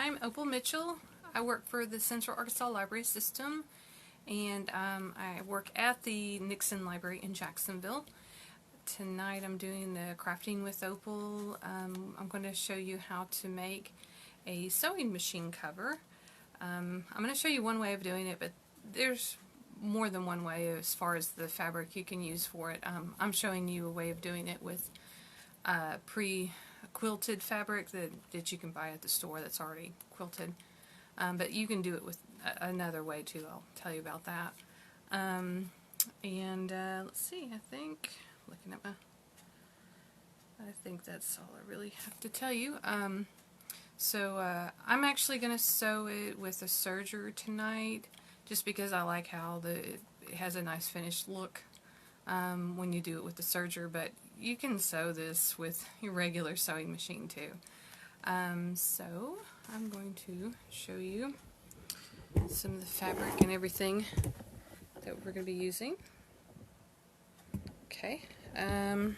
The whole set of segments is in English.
I'm Opal Mitchell. I work for the Central Arkansas Library System, and I work at the Nixon Library in Jacksonville. Tonight I'm doing the Crafting with Opal. I'm going to show you how to make a sewing machine cover. I'm going to show you one way of doing it, but there's more than one way as far as the fabric you can use for it. I'm showing you a way of doing it with pre-quilted fabric that you can buy at the store that's already quilted. But you can do it with another way too. I'll tell you about that. Let's see, I think, looking at I think that's all I really have to tell you. I'm actually going to sew it with a serger tonight, just because I like how it has a nice finished look when you do it with the serger, but you can sew this with your regular sewing machine too. So I'm going to show you some of the fabric and everything that we're going to be using. Okay, let's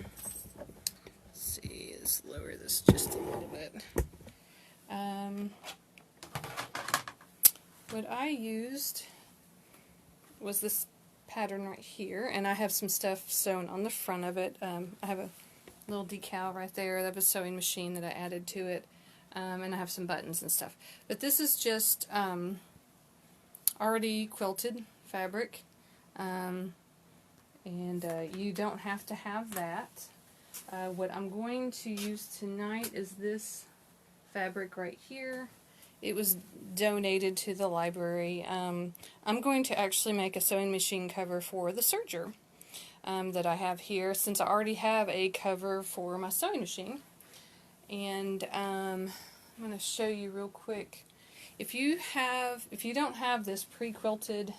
see, let's lower this just a little bit. What I used was this pattern right here, and I have some stuff sewn on the front of it. I have a little decal right there. That was a sewing machine that I added to it, and I have some buttons and stuff. But this is just already quilted fabric, and you don't have to have that. What I'm going to use tonight is this fabric right here. It was donated to the library. I'm going to actually make a sewing machine cover for the serger that I have here, since I already have a cover for my sewing machine. And I'm going to show you real quick. If you don't have this pre-quilted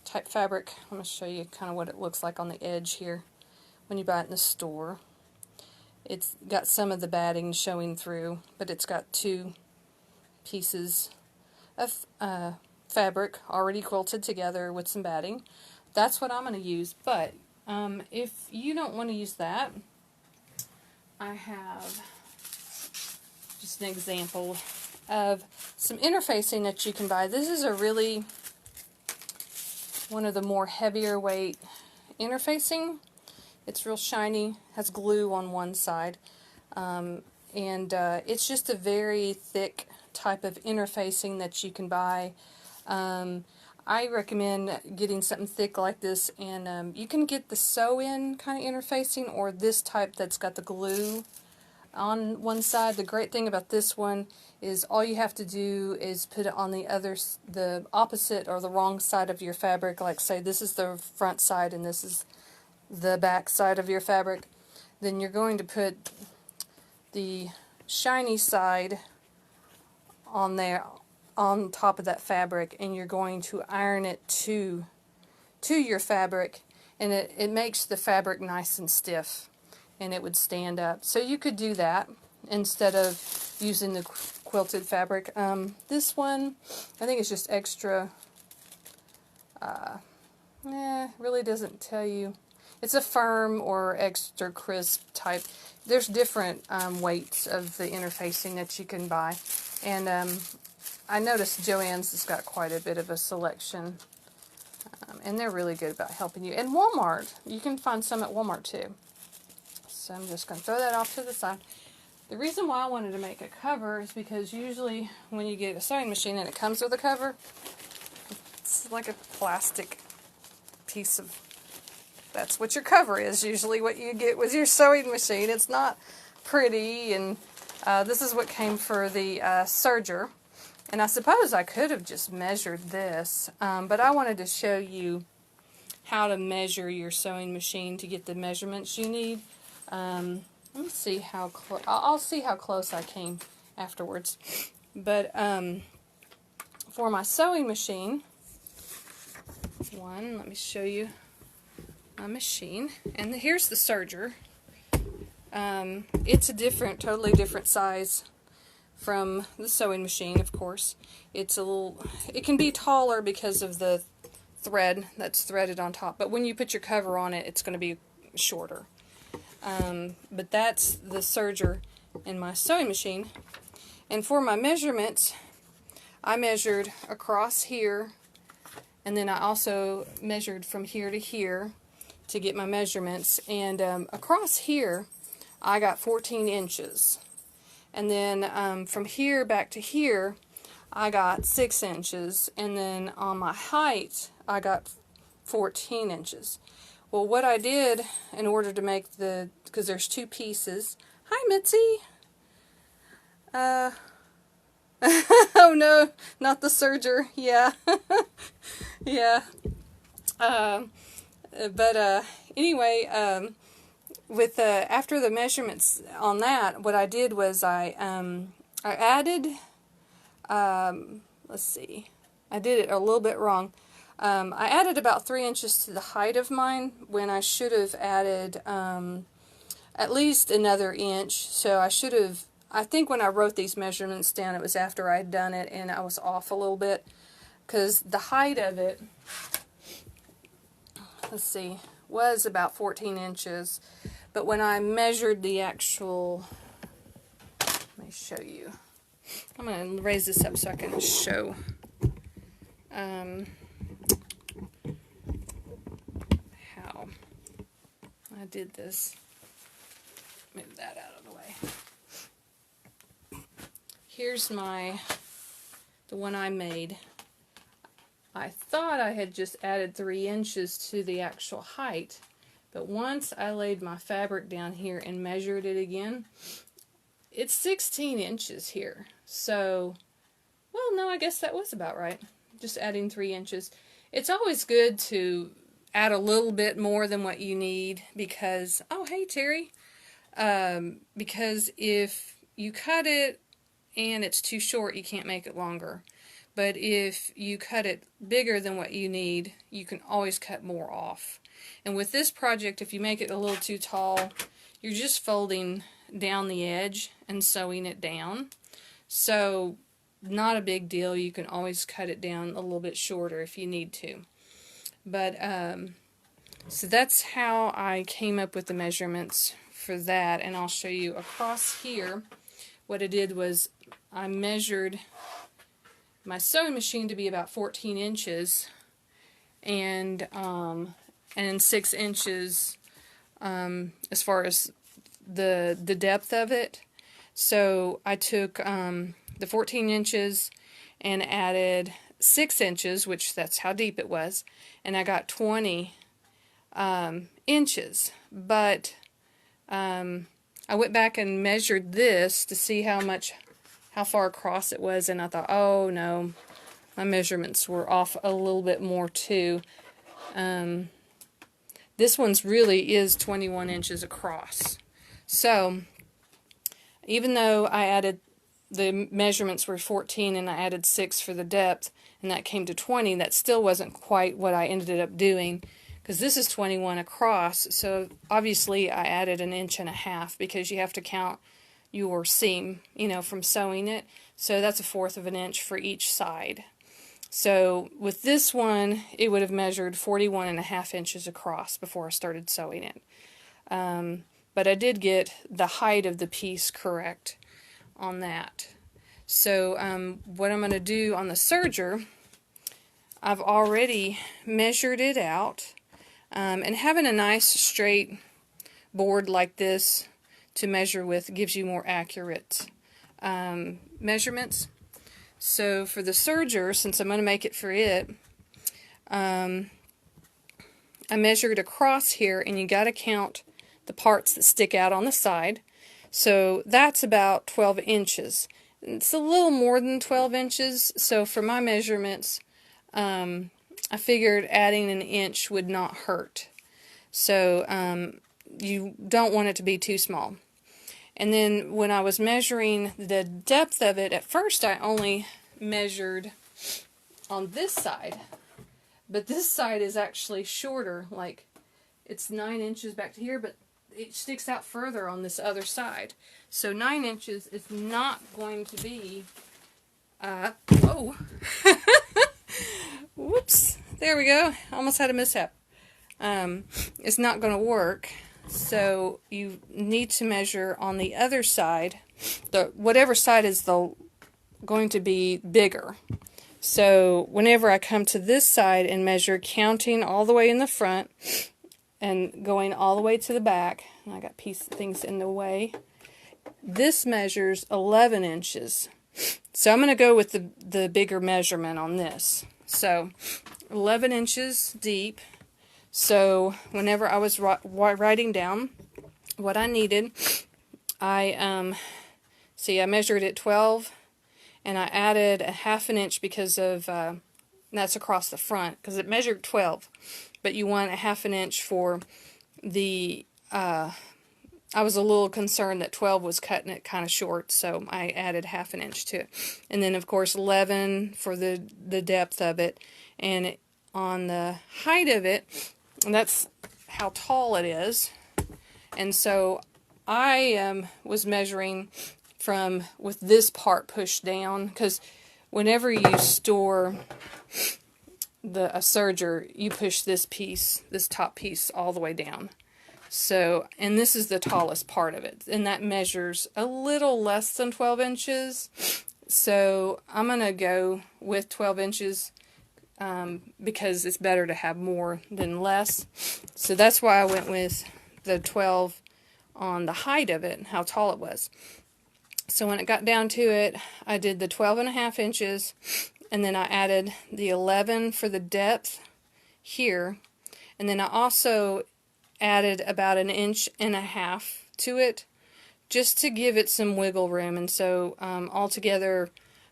type fabric, I'm going to show you kind of what it looks like on the edge here when you buy it in the store. It's got some of the batting showing through, but it's got two pieces of fabric already quilted together with some batting. That's what I'm going to use, but if you don't want to use that, I have just an example of some interfacing that you can buy. This is one of the more heavier weight interfacing. It's real shiny, has glue on one side, and it's just a very thick type of interfacing that you can buy. I recommend getting something thick like this, and you can get the sew-in kind of interfacing, or this type that's got the glue on one side. The great thing about this one is all you have to do is put it on the opposite or the wrong side of your fabric. Like, say this is the front side and this is the back side of your fabric. Then you're going to put the shiny side on there on top of that fabric, and you're going to iron it to your fabric, and it makes the fabric nice and stiff, and it would stand up. So you could do that instead of using the quilted fabric. This one, I think it's just extra, really doesn't tell you. It's a firm or extra crisp type. There's different weights of the interfacing that you can buy. And I noticed Joann's has got quite a bit of a selection. And they're really good about helping you. And Walmart, you can find some at Walmart too. So I'm just going to throw that off to the side. The reason why I wanted to make a cover is because usually when you get a sewing machine and it comes with a cover, it's like a plastic piece of... That's what your cover is, usually what you get with your sewing machine. It's not pretty, and this is what came for the serger. And I suppose I could have just measured this, but I wanted to show you how to measure your sewing machine to get the measurements you need. Let me see how close. I'll see how close I came afterwards. But for my sewing machine, let me show you my machine, and here's the serger. It's a totally different size from the sewing machine, of course. It can be taller because of the thread that's threaded on top, but when you put your cover on it, it's going to be shorter. But that's the serger in my sewing machine. And for my measurements, I measured across here, and then I also measured from here to here to get my measurements. And across here, I got 14 inches. And then from here back to here, I got 6 inches. And then on my height, I got 14 inches. Well, what I did in order to make because there's 2 pieces. Hi, Mitzi. Oh no, not the serger. Yeah. Yeah. Anyway, with after the measurements on that, what I did was I added, let's see, I did it a little bit wrong. I added about 3 inches to the height of mine when I should have added at least another inch. So I should have, I think when I wrote these measurements down, it was after I had done it, and I was off a little bit, because the height of it, let's see, was about 14 inches. But when I measured the actual, let me show you. I'm going to raise this up so I can show. How I did this. Move that out of the way. Here's the one I made. I thought I had just added 3 inches to the actual height, but once I laid my fabric down here and measured it again, it's 16 inches here. So, well, no, I guess that was about right. Just adding 3 inches. It's always good to add a little bit more than what you need because, oh, hey, Terry. Because if you cut it and it's too short, you can't make it longer. But if you cut it bigger than what you need, you can always cut more off. And with this project, if you make it a little too tall, you're just folding down the edge and sewing it down. So, not a big deal. You can always cut it down a little bit shorter if you need to. But, so that's how I came up with the measurements for that. And I'll show you across here. What I did was I measured my sewing machine to be about 14 inches and 6 inches as far as the depth of it. So I took the 14 inches and added 6 inches, which that's how deep it was, and I got 20 inches. But I went back and measured this to see how far across it was, and I thought, oh no, my measurements were off a little bit more too. This one's really is 21 inches across. So, even though I added, the measurements were 14 and I added 6 for the depth, and that came to 20, that still wasn't quite what I ended up doing, because this is 21 across, so obviously I added 1.5 inches because you have to count your seam, you know, from sewing it. So that's 1/4 of an inch for each side. So with this one, it would have measured 41.5 inches across before I started sewing it. But I did get the height of the piece correct on that. So what I'm going to do on the serger, I've already measured it out. And having a nice straight board like this to measure with gives you more accurate measurements. So for the serger, since I'm going to make it for it, I measured across here, and you got to count the parts that stick out on the side. So that's about 12 inches. It's a little more than 12 inches, so for my measurements, I figured adding 1 inch would not hurt. So you don't want it to be too small. And then when I was measuring the depth of it, at first I only measured on this side. But this side is actually shorter, like it's 9 inches back to here, but it sticks out further on this other side. So 9 inches is not going to be, whoa. Whoops, there we go. Almost had a mishap. It's not going to work. So you need to measure on the other side, whatever side is going to be bigger. So whenever I come to this side and measure, counting all the way in the front and going all the way to the back, and I got things in the way, this measures 11 inches. So I'm going to go with the bigger measurement on this. So 11 inches deep. So whenever I was writing down what I needed, I measured it 12, and I added a half an inch because of that's across the front, because it measured 12, but you want a half an inch for the I was a little concerned that 12 was cutting it kind of short, so I added half an inch to it. And then, of course, 11 for the depth of it. And on the height of it, that's how tall it is. And so I was measuring with this part pushed down, because whenever you store a serger, you push this top piece, all the way down. So, and this is the tallest part of it, and that measures a little less than 12 inches. So I'm going to go with 12 inches because it's better to have more than less. So that's why I went with the 12 on the height of it, how tall it was. So when it got down to it, I did the 12.5 inches, and then I added the 11 for the depth here, and then I also added about 1.5 inches to it, just to give it some wiggle room. And so altogether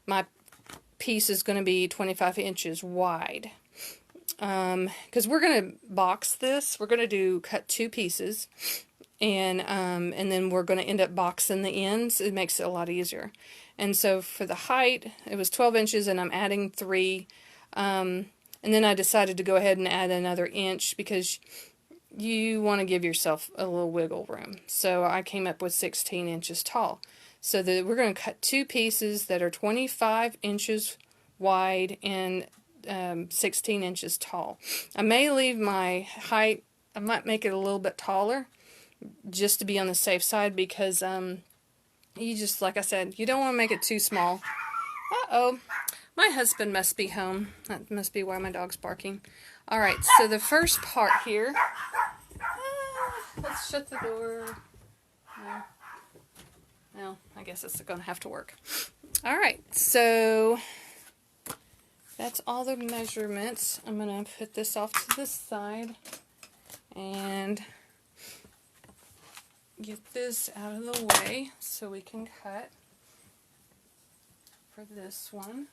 my piece is going to be 25 inches wide, because we're going to box this. We're going to cut 2 pieces, and then we're going to end up boxing the ends. It makes it a lot easier. And so for the height, it was 12 inches, and I'm adding 3, and then I decided to go ahead and add another inch, because you want to give yourself a little wiggle room. So I came up with 16 inches tall. So we're going to cut 2 pieces that are 25 inches wide and 16 inches tall. I may leave my height, I might make it a little bit taller, just to be on the safe side, because you just, like I said, you don't want to make it too small. Uh-oh, my husband must be home. That must be why my dog's barking. Alright, so the first part here, let's shut the door. Well, I guess it's going to have to work. Alright, so that's all the measurements. I'm going to put this off to this side and get this out of the way so we can cut for this one.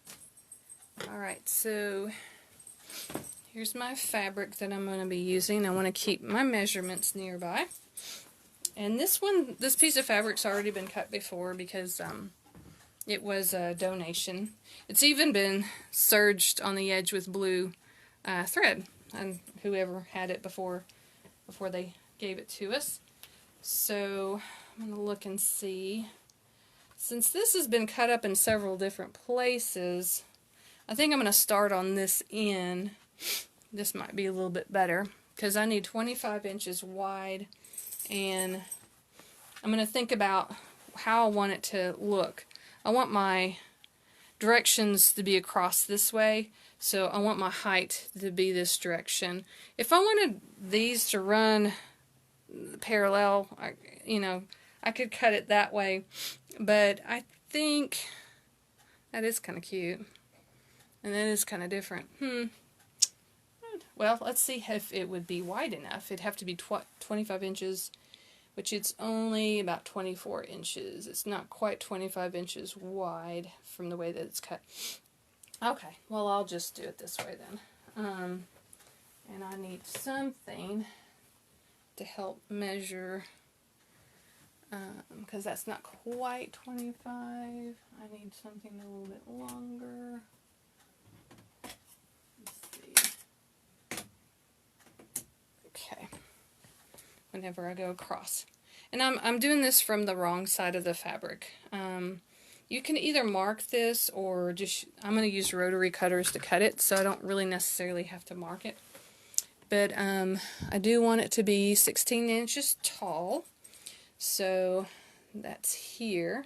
Alright, so here's my fabric that I'm going to be using. I want to keep my measurements nearby. And this piece of fabric's already been cut before, because it was a donation. It's even been serged on the edge with blue thread, and whoever had it before they gave it to us. So I'm going to look and see. Since this has been cut up in several different places, I think I'm going to start on this end. This might be a little bit better, because I need 25 inches wide, and I'm going to think about how I want it to look. I want my directions to be across this way, so I want my height to be this direction. If I wanted these to run parallel, I could cut it that way, but I think that is kind of cute, and that is kind of different. Well, let's see if it would be wide enough. It'd have to be 25 inches, which it's only about 24 inches. It's not quite 25 inches wide from the way that it's cut. Okay, well, I'll just do it this way then. And I need something to help measure, because that's not quite 25. I need something a little bit longer. Okay, whenever I go across. And I'm doing this from the wrong side of the fabric. You can either mark this, or just, I'm going to use rotary cutters to cut it, so I don't really necessarily have to mark it. but I do want it to be 16 inches tall. So that's here.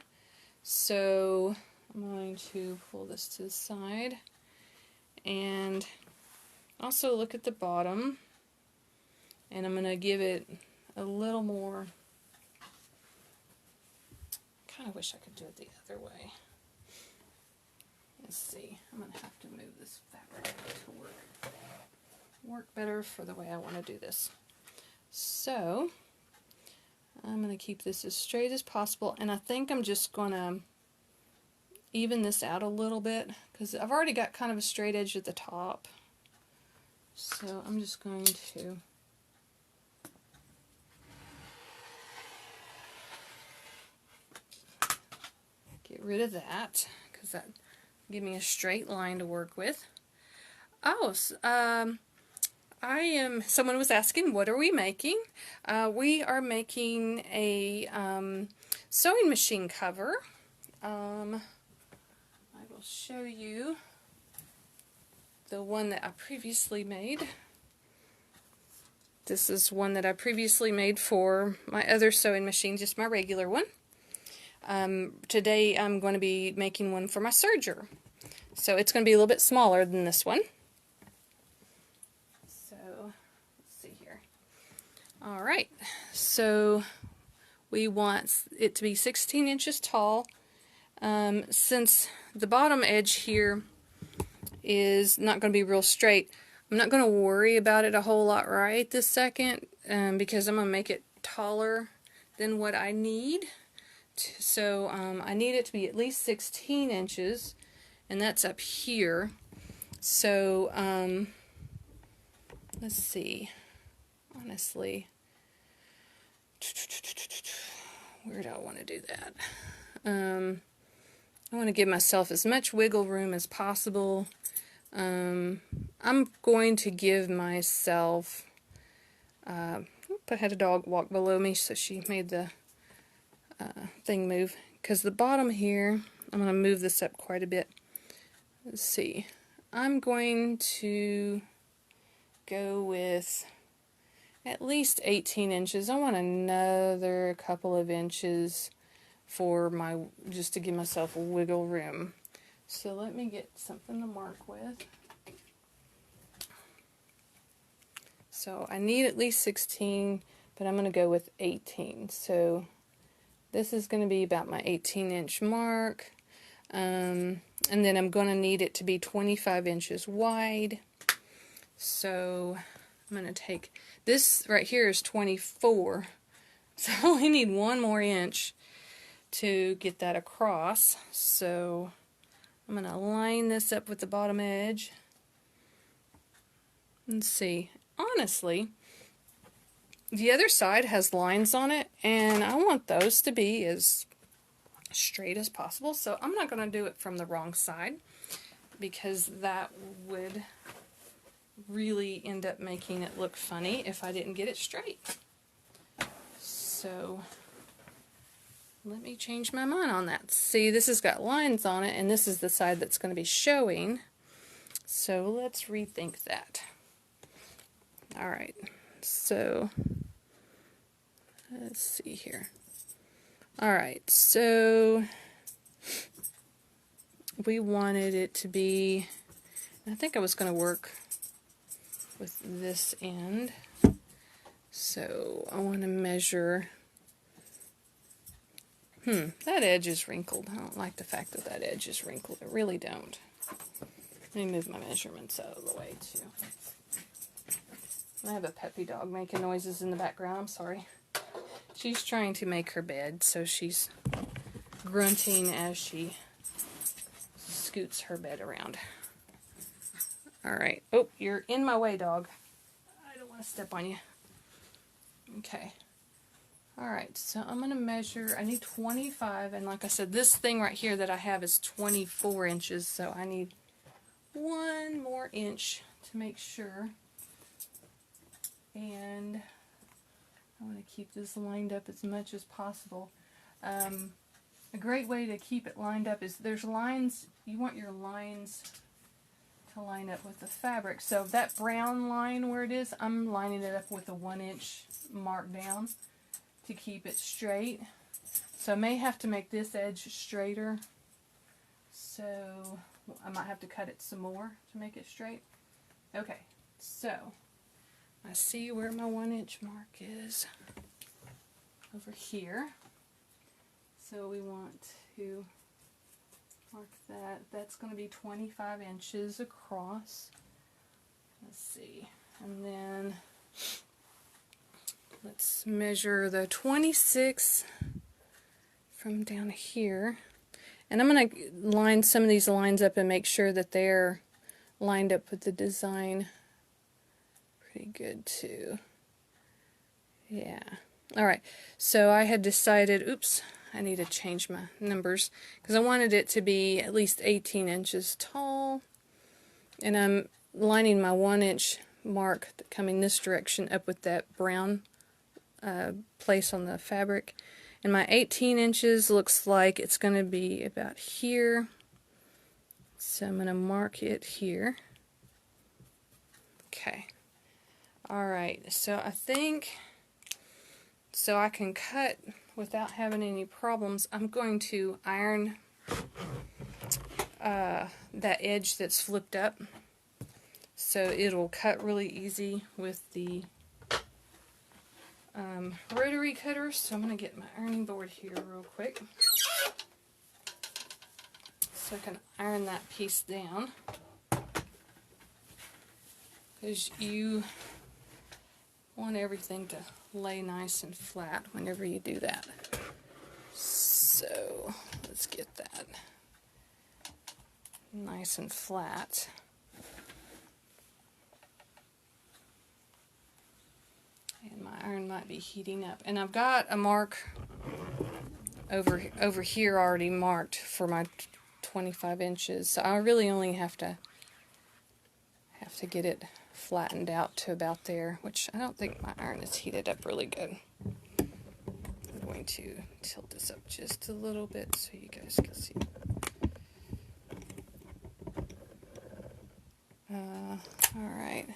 So I'm going to pull this to the side and also look at the bottom, and I'm going to give it a little more. Kind of wish I could do it the other way. Let's see. I'm going to have to move this fabric to work better for the way I want to do this. So I'm going to keep this as straight as possible, and I think I'm just going to even this out a little bit because I've already got kind of a straight edge at the top. So I'm just going to get rid of that because that give me a straight line to work with. Oh, someone was asking, what are we making? We are making a sewing machine cover. I will show you the one that I previously made. This is one that I previously made for my other sewing machine, just my regular one. Today I'm going to be making one for my serger. So it's going to be a little bit smaller than this one. So let's see here. Alright, so we want it to be 16 inches tall. Since the bottom edge here is not going to be real straight, I'm not going to worry about it a whole lot right this second because I'm going to make it taller than what I need. So I need it to be at least 16 inches, and that's up here. So let's see, honestly, where do I want to do that? I want to give myself as much wiggle room as possible. I'm going to give myself, I had a dog walk below me, so she made the thing move, because the bottom here, I'm going to move this up quite a bit. Let's see, I'm going to go with at least 18 inches. I want another couple of inches for my, just to give myself a wiggle room. So let me get something to mark with. So I need at least 16, but I'm going to go with 18. So this is going to be about my 18-inch mark. And then I'm going to need it to be 25 inches wide. So I'm going to take, this right here is 24. So I only need one more inch to get that across. So I'm going to line this up with the bottom edge. Let's see. Honestly, the other side has lines on it, and I want those to be as straight as possible, so I'm not going to do it from the wrong side because that would really end up making it look funny if I didn't get it straight. So let me change my mind on that. See, this has got lines on it, and this is the side that's going to be showing, so let's rethink that. Alright, so let's see here. Alright, so we wanted it to be, I think I was going to work with this end. So I want to measure, that edge is wrinkled. I don't like the fact that that edge is wrinkled. I really don't. Let me move my measurements out of the way too. I have a puppy dog making noises in the background. I'm sorry. She's trying to make her bed, so she's grunting as she scoots her bed around. Alright. Oh, you're in my way, dog. I don't want to step on you. Okay. Alright, so I'm going to measure. I need 25, and like I said, this thing right here that I have is 24 inches, so I need one more inch to make sure. And I want to keep this lined up as much as possible. A great way to keep it lined up is there's lines, you want your lines to line up with the fabric. So that brown line where it is, I'm lining it up with a 1-inch mark down to keep it straight. So I may have to make this edge straighter. So I might have to cut it some more to make it straight. Okay, so I see where my 1-inch mark is. Over here. So we want to mark that. That's going to be 25 inches across. Let's see. And then let's measure the 26 from down here. And I'm going to line some of these lines up and make sure that they're lined up with the design pretty good too. Yeah. Alright, so I had decided, oops, I need to change my numbers, because I wanted it to be at least 18 inches tall, and I'm lining my 1-inch mark coming this direction up with that brown place on the fabric, and my 18 inches looks like it's going to be about here, so I'm going to mark it here. Okay, alright, so I think... so I can cut without having any problems. I'm going to iron that edge that's flipped up, so it'll cut really easy with the rotary cutter. So I'm going to get my ironing board here real quick so I can iron that piece down, because you want everything to lay nice and flat whenever you do that. So let's get that nice and flat. And my iron might be heating up. And I've got a mark over here already marked for my 25 inches. So I really only have to get it flattened out to about there, which I don't think my iron is heated up really good. I'm going to tilt this up just a little bit so you guys can see. Alright,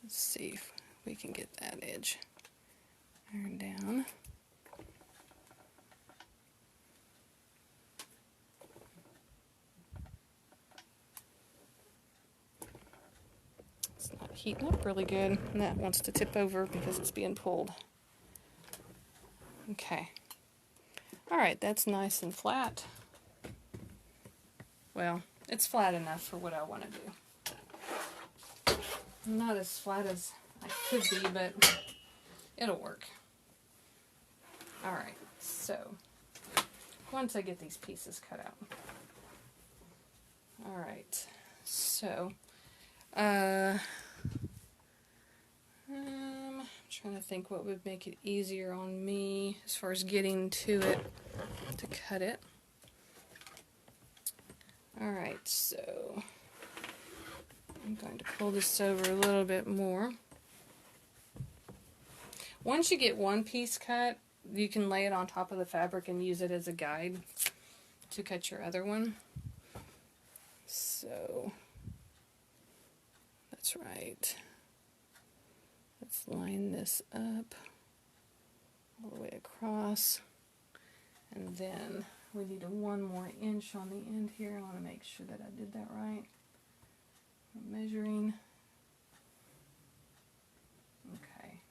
let's see if we can get that edge ironed down. Heating up really good, and that wants to tip over because it's being pulled. Okay. Alright, that's nice and flat. Well, it's flat enough for what I want to do. Not as flat as I could be, but it'll work. Alright, so once I get these pieces cut out. Alright, so I'm trying to think what would make it easier on me as far as getting to it to cut it. Alright, so I'm going to pull this over a little bit more. Once you get one piece cut, you can lay it on top of the fabric and use it as a guide to cut your other one. So that's right. Let's line this up all the way across, and then we need one more inch on the end here. I want to make sure that I did that right. I'm measuring. Okay.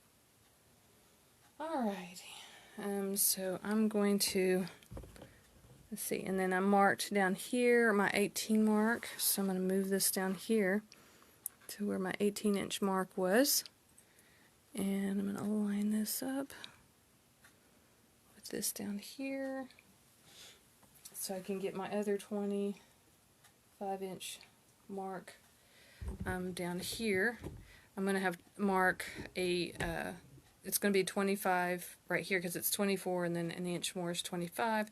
Alrighty. So I'm going to, let's see, and then I marked down here my 18 mark, so I'm going to move this down here to where my 18-inch mark was. And I'm going to line this up with this down here so I can get my other 25-inch mark down here. I'm going to have mark a, it's going to be 25 right here because it's 24, and then an inch more is 25.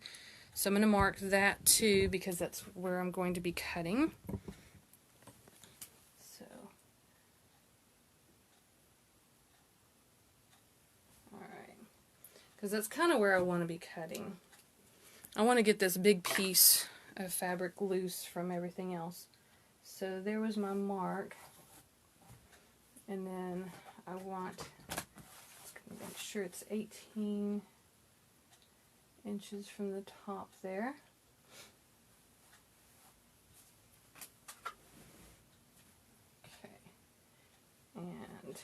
So I'm going to mark that too because that's where I'm going to be cutting. Because that's kind of where I want to be cutting. I want to get this big piece of fabric loose from everything else. So there was my mark. And then I want to make sure it's 18 inches from the top there. Okay. And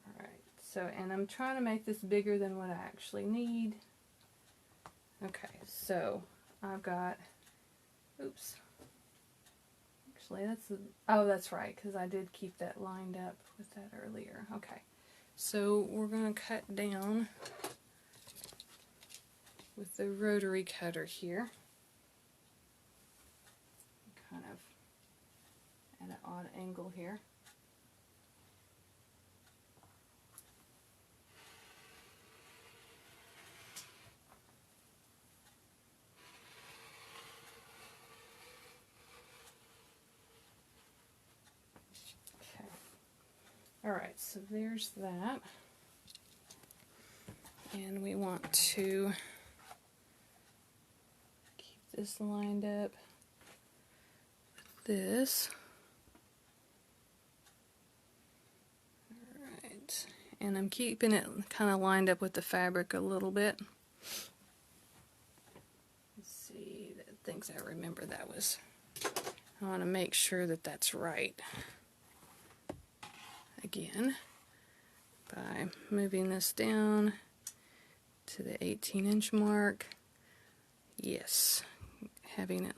alright, so and I'm trying to make this bigger than what I actually need. Okay, so I've got, oops. Actually, oh, that's right, because I did keep that lined up with that earlier. Okay, so we're going to cut down with the rotary cutter here. Kind of at an odd angle here. Alright, so there's that. And we want to keep this lined up with this. Alright, and I'm keeping it kind of lined up with the fabric a little bit. Let's see, that things I remember that was, I want to make sure that that's right. Again, by moving this down to the 18-inch mark. Yes, having it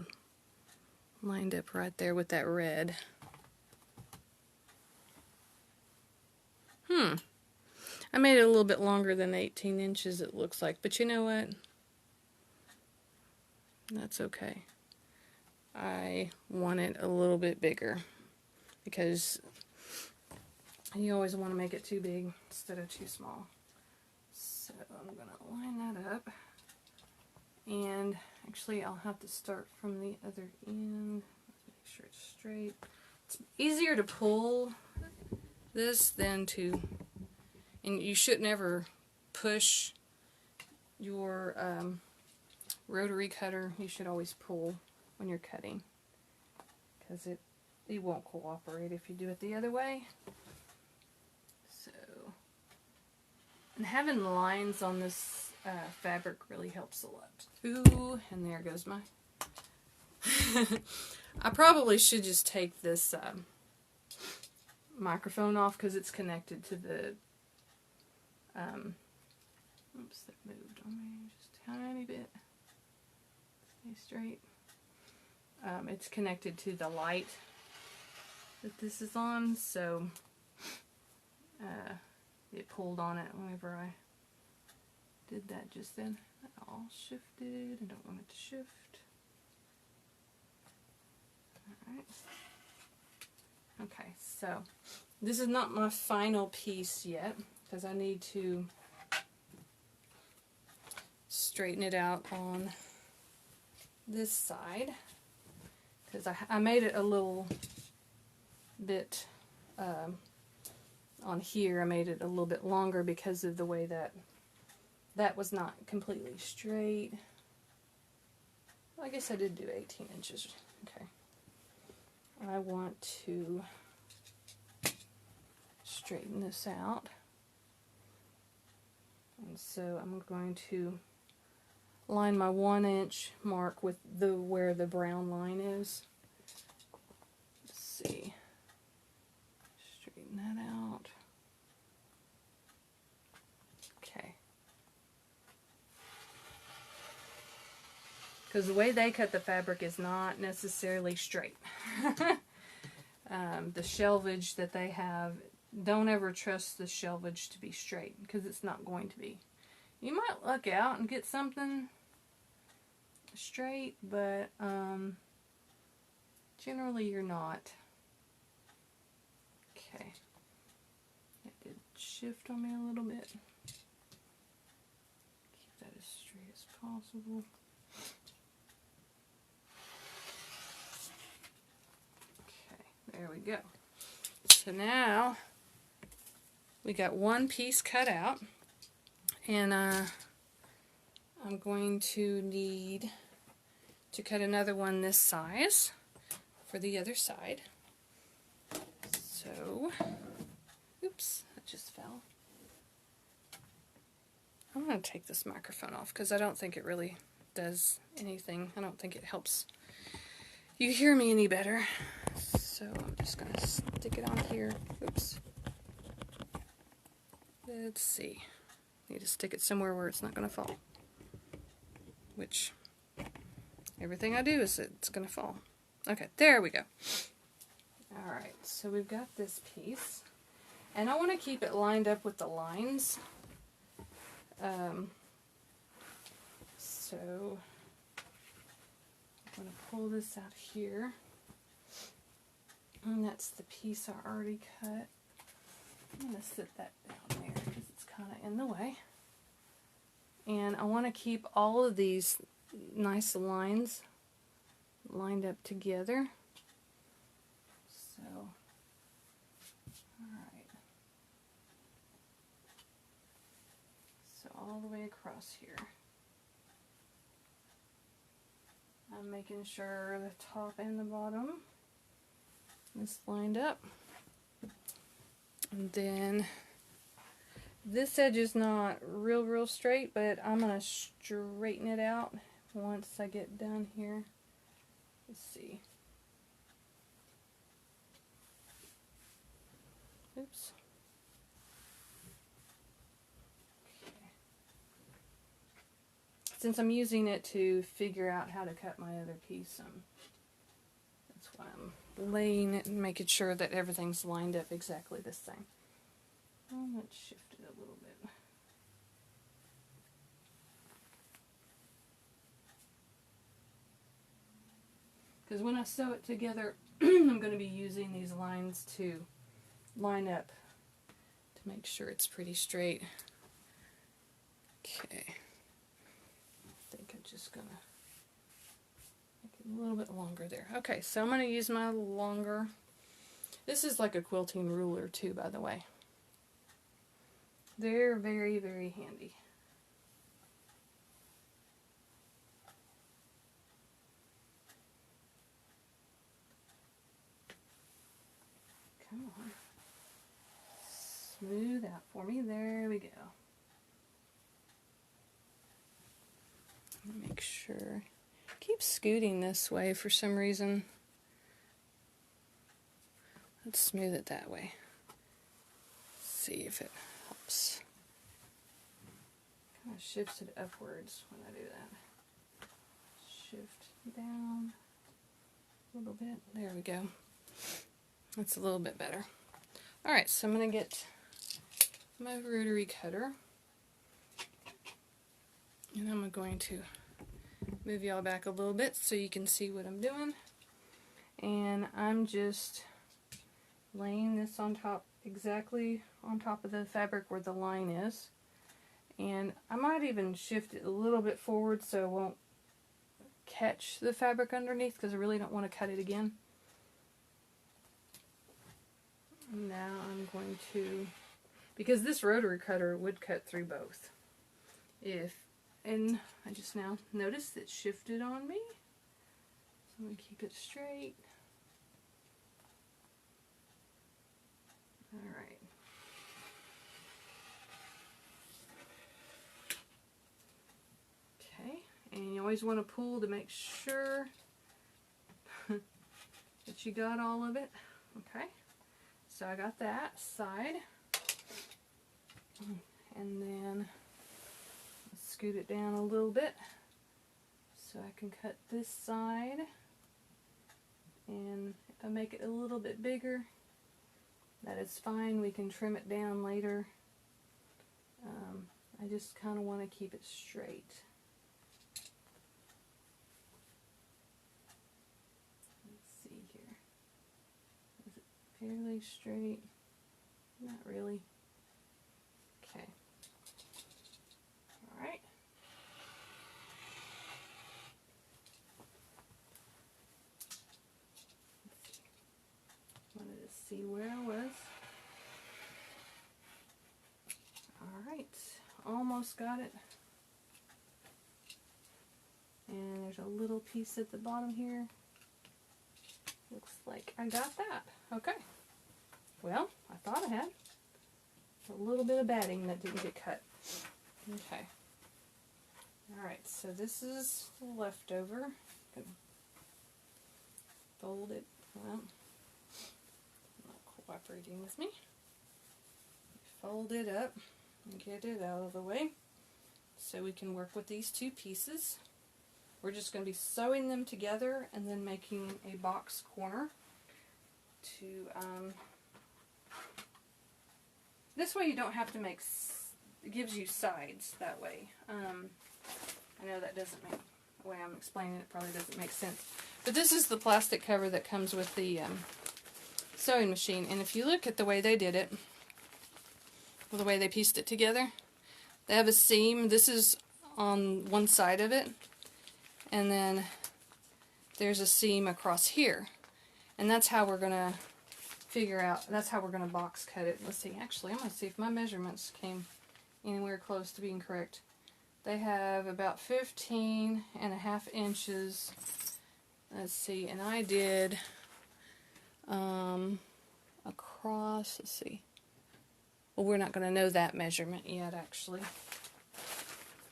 lined up right there with that red. I made it a little bit longer than 18 inches it looks like, but you know what? That's okay. I want it a little bit bigger because you always want to make it too big instead of too small. So I'm going to line that up. And actually I'll have to start from the other end. Make sure it's straight. It's easier to pull this than to, and you should never push your rotary cutter. You should always pull when you're cutting, because it won't cooperate if you do it the other way. So, and having lines on this fabric really helps a lot. Ooh, and there goes my... I probably should just take this microphone off because it's connected to the... oops, that moved on me just a tiny bit. Stay straight. It's connected to the light that this is on, so it pulled on it whenever I did that just then. That all shifted. I don't want it to shift. Alright. Okay, so this is not my final piece yet because I need to straighten it out on this side, because I made it a little bit on here. I made it a little bit longer because of the way that was not completely straight. Well, I guess I did do 18 inches. Okay. I want to straighten this out. And so I'm going to line my 1-inch mark with where the brown line is. Let's see. Straighten that out. Okay. Because the way they cut the fabric is not necessarily straight. The shelvage that they have, don't ever trust the shelvage to be straight, because it's not going to be. You might luck out and get something straight, but generally you're not. Okay. It did shift on me a little bit. Keep that as straight as possible. Okay, there we go. So now we got one piece cut out, and I'm going to need to cut another one this size for the other side. So, oops, that just fell. I'm going to take this microphone off because I don't think it really does anything. I don't think it helps you hear me any better. So I'm just going to stick it on here. Oops. Let's see. Need to stick it somewhere where it's not going to fall. Which, everything I do is it's going to fall. Okay, there we go. Alright, so we've got this piece. And I want to keep it lined up with the lines. So I'm going to pull this out here. And that's the piece I already cut. I'm going to sit that down there because it's kind of in the way. And I want to keep all of these nice lines lined up together. So, alright. So all the way across here. I'm making sure the top and the bottom is lined up. And then this edge is not real straight, but I'm going to straighten it out once I get done here. Let's see. Oops. Okay. Since I'm using it to figure out how to cut my other piece, that's why I'm laying it and making sure that everything's lined up exactly the same. Let's shift it a little bit. Because when I sew it together, I'm going to be using these lines to line up to make sure it's pretty straight. Okay. I think I'm just going to make it a little bit longer there. Okay, so I'm going to use my longer. This is like a quilting ruler too, by the way. They're very handy. Come on. Smooth out for me. There we go. Make sure. Keep scooting this way for some reason. Let's smooth it that way. See if it helps. Kind of shifts it upwards when I do that. Shift down a little bit. There we go. That's a little bit better. Alright, so I'm going to get my rotary cutter. And I'm going to move y'all back a little bit so you can see what I'm doing. And I'm just laying this on top, exactly on top of the fabric where the line is. And I might even shift it a little bit forward so it won't catch the fabric underneath, because I really don't want to cut it again. Now I'm going to, because this rotary cutter would cut through both. And I just now noticed it shifted on me. So I'm going to keep it straight. Alright. Okay, and you always want to pull to make sure that you got all of it. Okay, so I got that side. And then scoot it down a little bit so I can cut this side. And if I make it a little bit bigger, that is fine. We can trim it down later. I just kind of want to keep it straight. Let's see here. Is it fairly straight? Not really. Okay. Alright. Wanted to see where I was. Alright, almost got it. And there's a little piece at the bottom here. Looks like I got that. Okay. Well, I thought I had a little bit of batting that didn't get cut. Okay. Alright, so this is leftover. Fold it. Well, not cooperating with me. Fold it up and get it out of the way so we can work with these two pieces. We're just going to be sewing them together and then making a box corner to, this way you don't have to make, it gives you sides that way. I know that doesn't make, the way I'm explaining it probably doesn't make sense. But this is the plastic cover that comes with the sewing machine. And if you look at the way they did it, or the way they pieced it together, they have a seam. This is on one side of it. And then there's a seam across here. And that's how we're going to figure out, that's how we're going to box cut it. Let's see, actually I'm going to see if my measurements came anywhere close to being correct. They have about 15.5 inches. Let's see, and I did across, let's see. Well, we're not going to know that measurement yet, actually.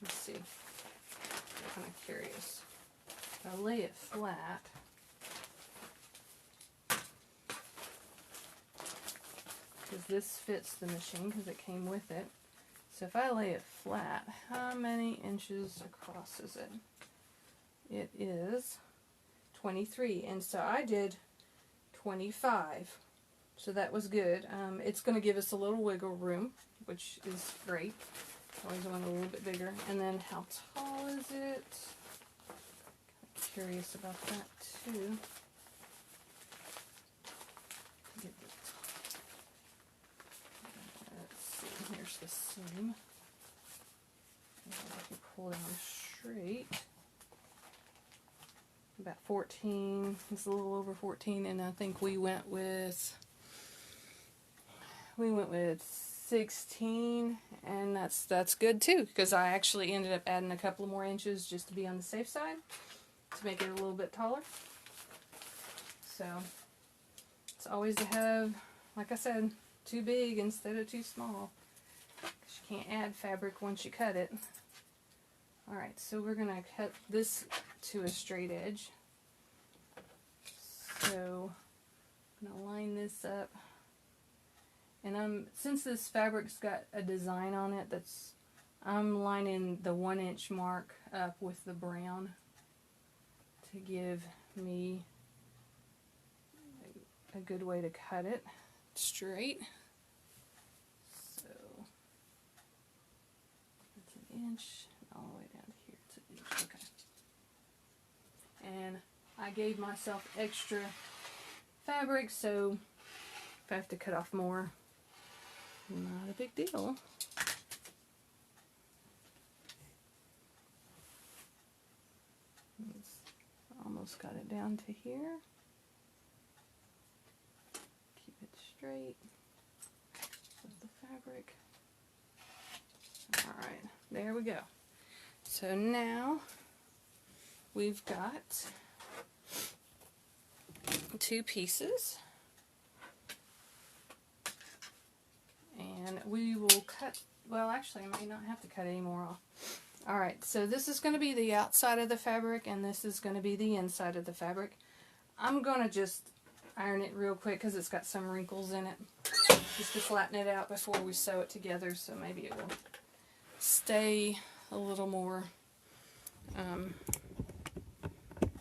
Let's see. I'm kind of curious. If I lay it flat, because this fits the machine because it came with it. So if I lay it flat, how many inches across is it? It is 23, and so I did 25. So that was good. It's going to give us a little wiggle room, which is great. Always want a little bit bigger. And then how tall is it? Curious about that too. Let's see. Here's the seam. If you pull down straight, about 14. It's a little over 14, and I think we went with 16, and that's good too, because I actually ended up adding a couple more inches just to be on the safe side to make it a little bit taller. So it's always to have, like I said, too big instead of too small, because you can't add fabric once you cut it. Alright, so we're going to cut this to a straight edge. So I'm going to line this up. And since this fabric's got a design on it, I'm lining the 1-inch mark up with the brown to give me a good way to cut it straight. So it's 1 inch all the way down to here. It's 1 inch. Okay. And I gave myself extra fabric, so if I have to cut off more, not a big deal. It's almost got it down to here. Keep it straight with the fabric. Alright, there we go. So now we've got 2 pieces. And we will cut, well actually I may not have to cut any more off. Alright, so this is going to be the outside of the fabric, and this is going to be the inside of the fabric. I'm going to just iron it real quick because it's got some wrinkles in it, just to flatten it out before we sew it together, so maybe it will stay a little more, I'm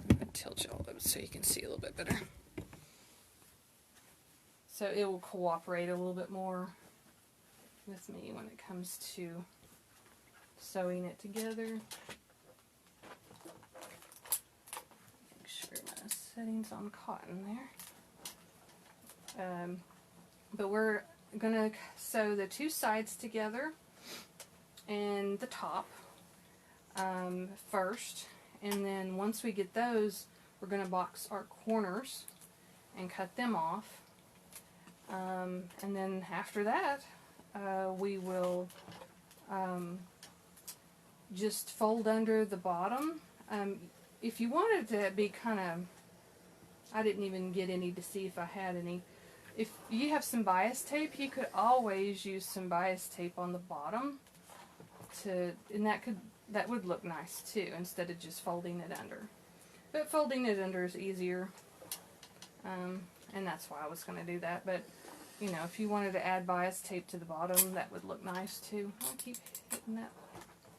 going to tilt y'all up so you can see a little bit better. So it will cooperate a little bit more with me when it comes to sewing it together. Make sure my setting's on cotton there. But we're going to sew the 2 sides together and the top first, and then once we get those, we're going to box our corners and cut them off. And then after that, we will just fold under the bottom If you wanted to be kind of, I didn't even get any to see if I had any. If you have some bias tape, you could always use some bias tape on the bottom and that would look nice too, instead of just folding it under. But folding it under is easier, and that's why I was going to do that. But you know, if you wanted to add bias tape to the bottom, that would look nice too. I'll keep hitting that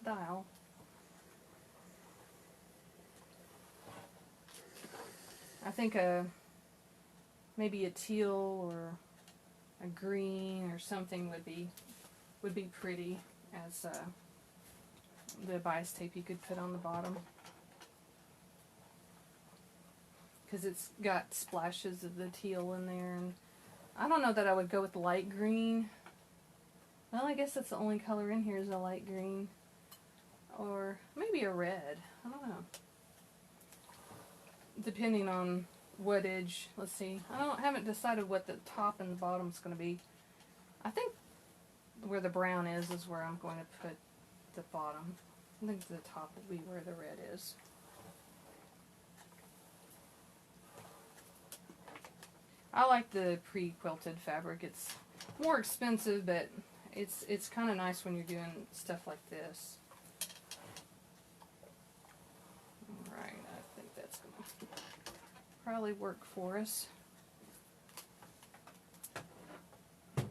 dial. I think maybe a teal or a green or something would be pretty as the bias tape you could put on the bottom, because it's got splashes of the teal in there. And I don't know that I would go with light green. Well, I guess that's the only color in here is a light green, or maybe a red. I don't know, depending on what edge. Let's see, haven't decided what the top and the bottom is going to be. I think where the brown is where I'm going to put the bottom. I think the top will be where the red is. I like the pre-quilted fabric. It's more expensive, but it's kind of nice when you're doing stuff like this. Alright, I think that's going to probably work for us. I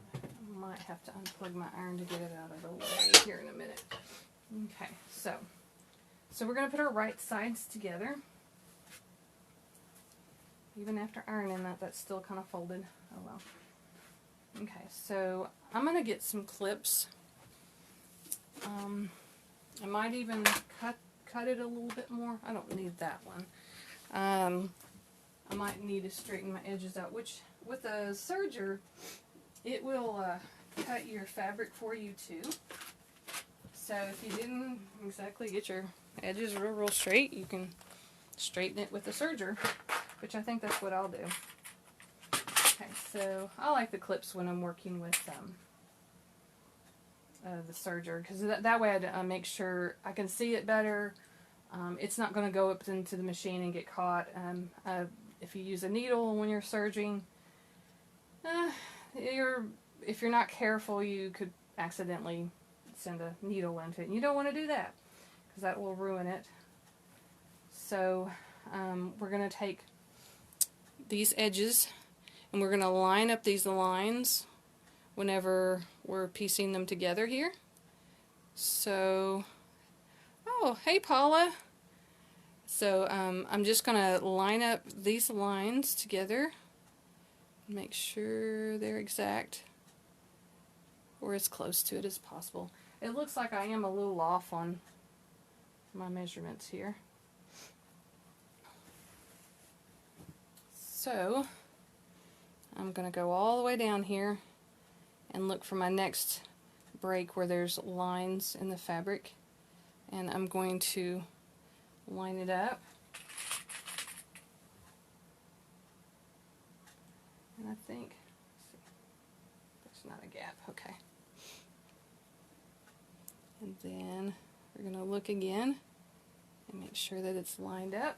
might have to unplug my iron to get it out of the way here in a minute. Okay, so we're going to put our right sides together. Even after ironing that's still kind of folded. Oh well. Okay, so I'm going to get some clips. I might even cut it a little bit more. I don't need that one. I might need to straighten my edges out, which with a serger, it will cut your fabric for you too. So if you didn't exactly get your edges real straight, you can straighten it with the serger, which I think that's what I'll do. Okay, so I like the clips when I'm working with the serger, because that way I make sure I can see it better. It's not going to go up into the machine and get caught. If you use a needle when you're serging, if you're not careful, you could accidentally send a needle into it, and you don't want to do that, because that will ruin it. So we're going to take these edges and we're going to line up these lines whenever we're piecing them together here. So, oh, hey Paula. So I'm just going to line up these lines together, make sure they're exact, or as close to it as possible. It looks like I am a little off on my measurements here. So I'm going to go all the way down here and look for my next break where there's lines in the fabric, and I'm going to line it up. And I think, let's see, there's not a gap, okay. And then we're going to look again and make sure that it's lined up.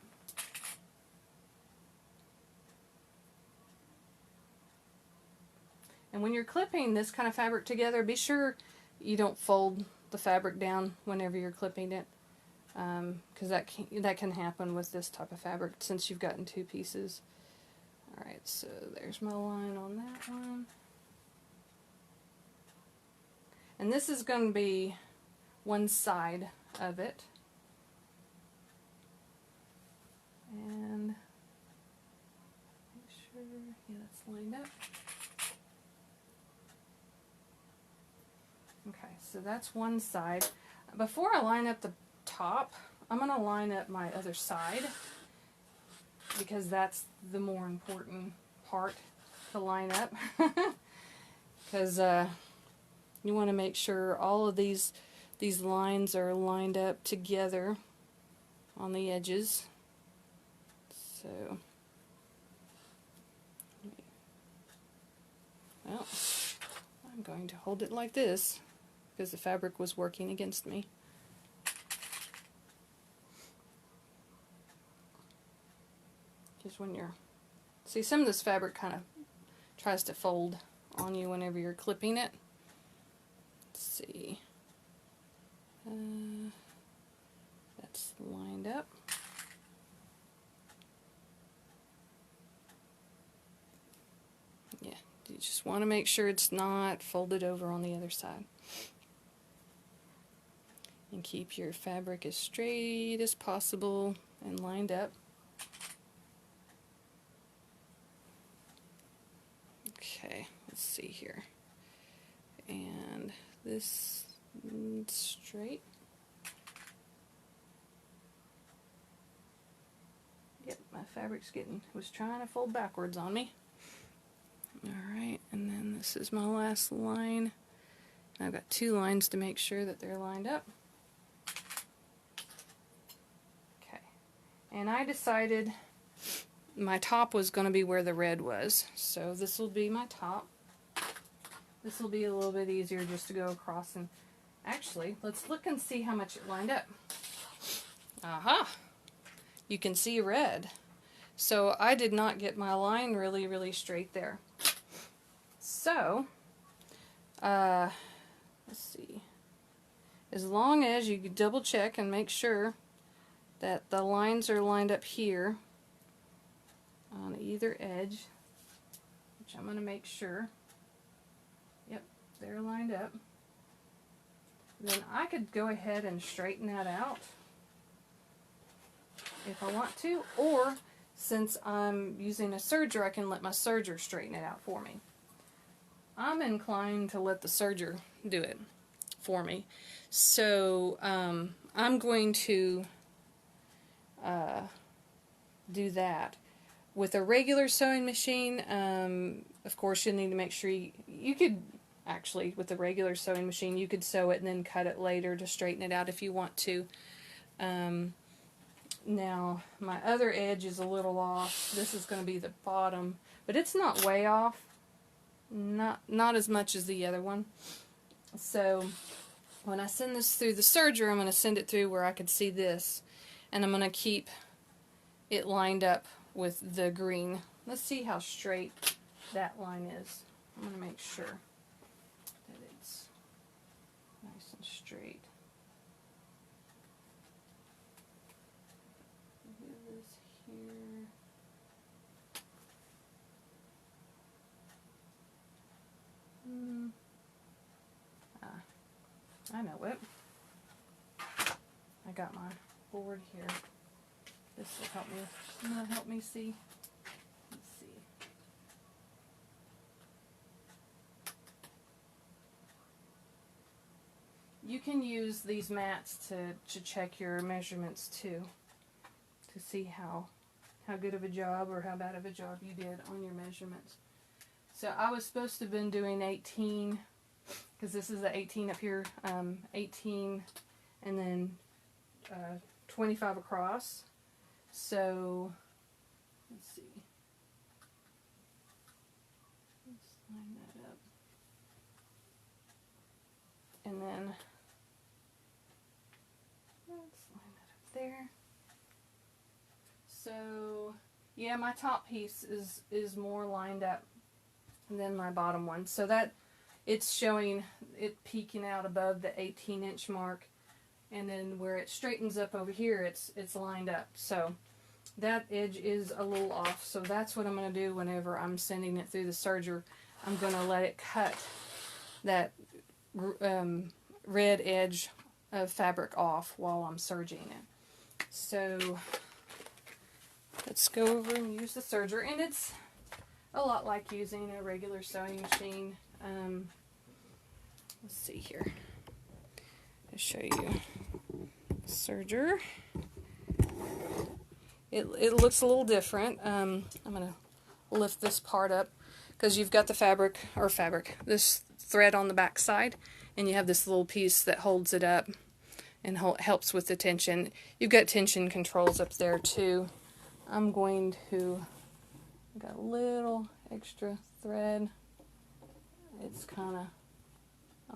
And when you're clipping this kind of fabric together, be sure you don't fold the fabric down whenever you're clipping it, because that can happen with this type of fabric since you've gotten two pieces. Alright, so there's my line on that one. And this is going to be one side of it. And make sure, yeah, that's lined up. Okay, so that's one side. Before I line up the top, I'm going to line up my other side, because that's the more important part to line up. Because you want to make sure all of these lines are lined up together on the edges. So, well, I'm going to hold it like this, because the fabric was working against me. Because when you're, see, some of this fabric kind of tries to fold on you whenever you're clipping it. Let's see. That's lined up. Yeah, you just want to make sure it's not folded over on the other side. And keep your fabric as straight as possible and lined up. Okay, let's see here. And this straight. Yep, my fabric's was trying to fold backwards on me. Alright, and then this is my last line. I've got 2 lines to make sure that they're lined up. Okay, and I decided my top was going to be where the red was, so this will be my top. This will be a little bit easier just to go across, and actually, let's look and see how much it lined up. Aha! You can see red. So I did not get my line really straight there. So, let's see. As long as you double check and make sure that the lines are lined up here on either edge, which I'm going to make sure. Yep, they're lined up. Then I could go ahead and straighten that out if I want to, or since I'm using a serger, I can let my serger straighten it out for me. I'm inclined to let the serger do it for me. So I'm going to do that. With a regular sewing machine, of course you need to make sure you could actually, with a regular sewing machine, you could sew it and then cut it later to straighten it out if you want to. Now, my other edge is a little off. This is going to be the bottom, but it's not way off. Not as much as the other one. So, when I send this through the serger, I'm going to send it through where I could see this, and I'm going to keep it lined up with the green. Let's see how straight that line is. I'm going to make sure that it's nice and straight. Do this here. I know it. I got my board here. This will help me see. Let's see. You can use these mats to check your measurements too, to see how good of a job or how bad of a job you did on your measurements. So I was supposed to have been doing 18, because this is the 18 up here, 18 and then 25 across. So, let's see. Let's line that up. And then, let's line that up there. So, yeah, my top piece is more lined up than my bottom one. So that, it's showing it peeking out above the 18-inch mark. And then where it straightens up over here, it's lined up. So that edge is a little off. So that's what I'm going to do whenever I'm sending it through the serger. I'm going to let it cut that red edge of fabric off while I'm serging it. So let's go over and use the serger. And it's a lot like using a regular sewing machine. Let's see here. I'll show you serger. It looks a little different. I'm going to lift this part up because you've got the this thread on the back side, and you have this little piece that holds it up and helps with the tension. You've got tension controls up there too. I've got a little extra thread. I'm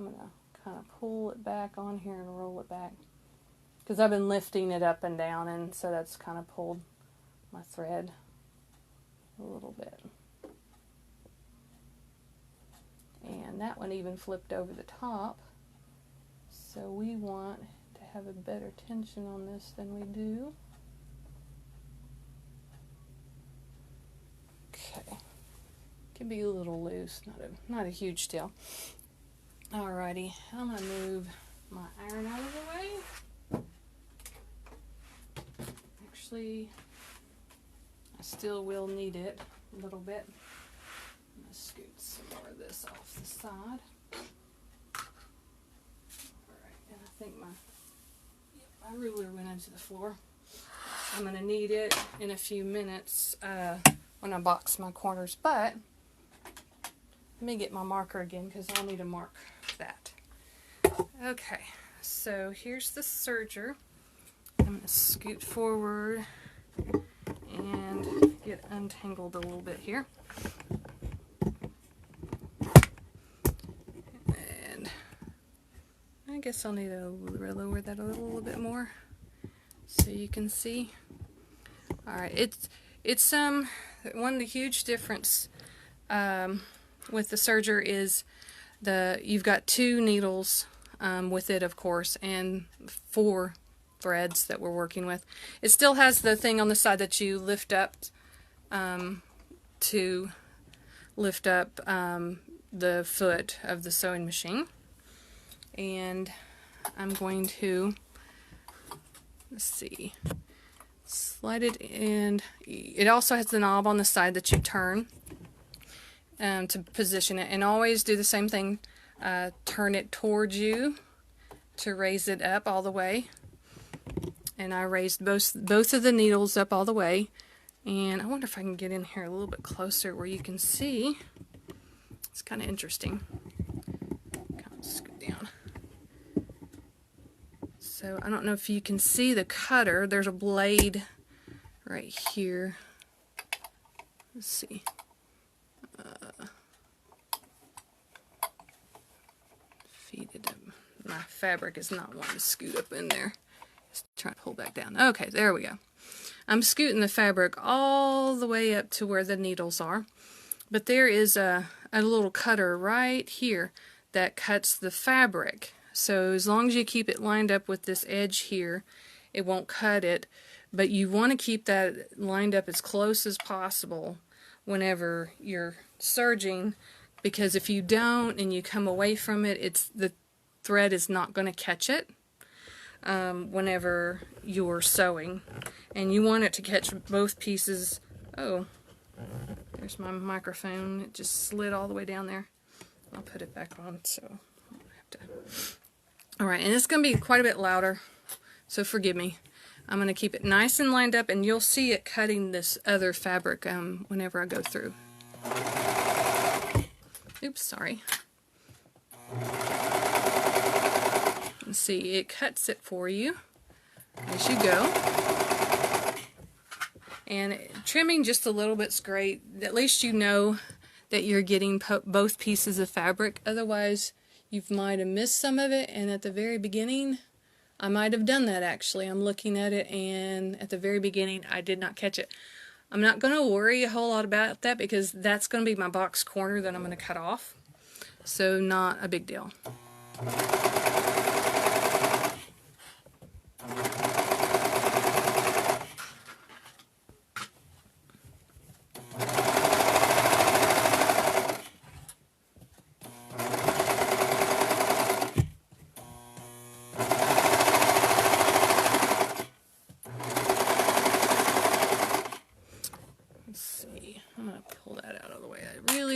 going to kind of pull it back on here and roll it back, because I've been lifting it up and down, and so that's kind of pulled my thread a little bit. And that one even flipped over the top. So we want to have a better tension on this than we do. Okay. Can be a little loose, not a huge deal. Alrighty, I'm going to move my iron out of the way. Actually, I still will need it a little bit. I'm going to scoot some more of this off the side. Alright, and I think my ruler went into the floor. I'm going to need it in a few minutes when I box my corners, but let me get my marker again because I'll need to mark that. Okay, so here's the serger. I'm going to scoot forward and get untangled a little bit here. And I guess I'll need to lower that a little bit more so you can see. Alright, it's one of the huge difference with the serger is you've got 2 needles with it, of course, and 4 threads that we're working with. It still has the thing on the side that you lift up to lift up the foot of the sewing machine. And I'm going to, let's see, slide it in. It also has the knob on the side that you turn to position it, and always do the same thing. Turn it towards you to raise it up all the way. And I raised both of the needles up all the way. And I wonder if I can get in here a little bit closer where you can see. It's kind of interesting. Kind of scoot down. So I don't know if you can see the cutter. There's a blade right here. Let's see. Feed it up. My fabric is not wanting to scoot up in there. Just try to pull back down. Okay, there we go. I'm scooting the fabric all the way up to where the needles are. But there is a little cutter right here that cuts the fabric. So as long as you keep it lined up with this edge here, it won't cut it. But you want to keep that lined up as close as possible whenever you're serging, because if you don't and you come away from it, the thread is not going to catch it whenever you're sewing. And you want it to catch both pieces. Oh, there's my microphone. It just slid all the way down there. I'll put it back on, so I don't have to. Alright, and it's going to be quite a bit louder, so forgive me. I'm going to keep it nice and lined up, and you'll see it cutting this other fabric whenever I go through. Oops, sorry. And see, it cuts it for you as you go. And trimming just a little bit's great. At least you know that you're getting both pieces of fabric. Otherwise, you might have missed some of it, and at the very beginning, I might have done that actually. I'm looking at it, and at the very beginning, I did not catch it. I'm not going to worry a whole lot about that because that's going to be my box corner that I'm going to cut off. So not a big deal.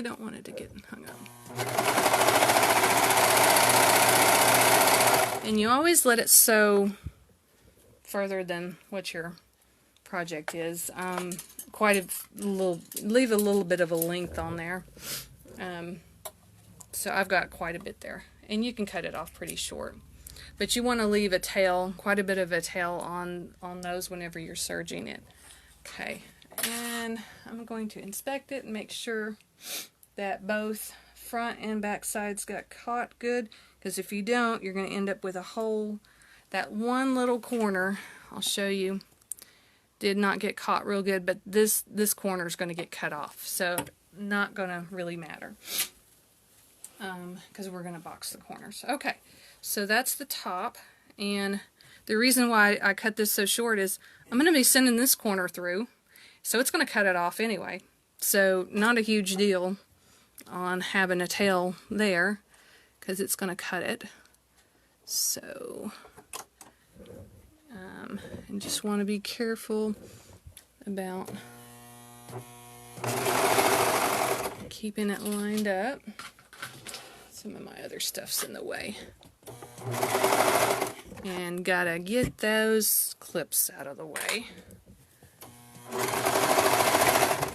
Don't want it to get hung up. And you always let it sew further than what your project is. Leave a little bit of a length on there. So I've got quite a bit there. And you can cut it off pretty short. But you want to leave a tail, quite a bit of a tail on those whenever you're serging it. Okay, and I'm going to inspect it and make sure that both front and back sides got caught good, because if you don't, you're going to end up with a hole. That one little corner, I'll show you, did not get caught real good, but this corner is going to get cut off, so not going to really matter, because we're going to box the corners. Okay, so that's the top, and the reason why I cut this so short is I'm going to be sending this corner through, so it's going to cut it off anyway. So not a huge deal on having a tail there, because it's going to cut it. So, and just want to be careful about keeping it lined up. Some of my other stuff's in the way. And gotta get those clips out of the way.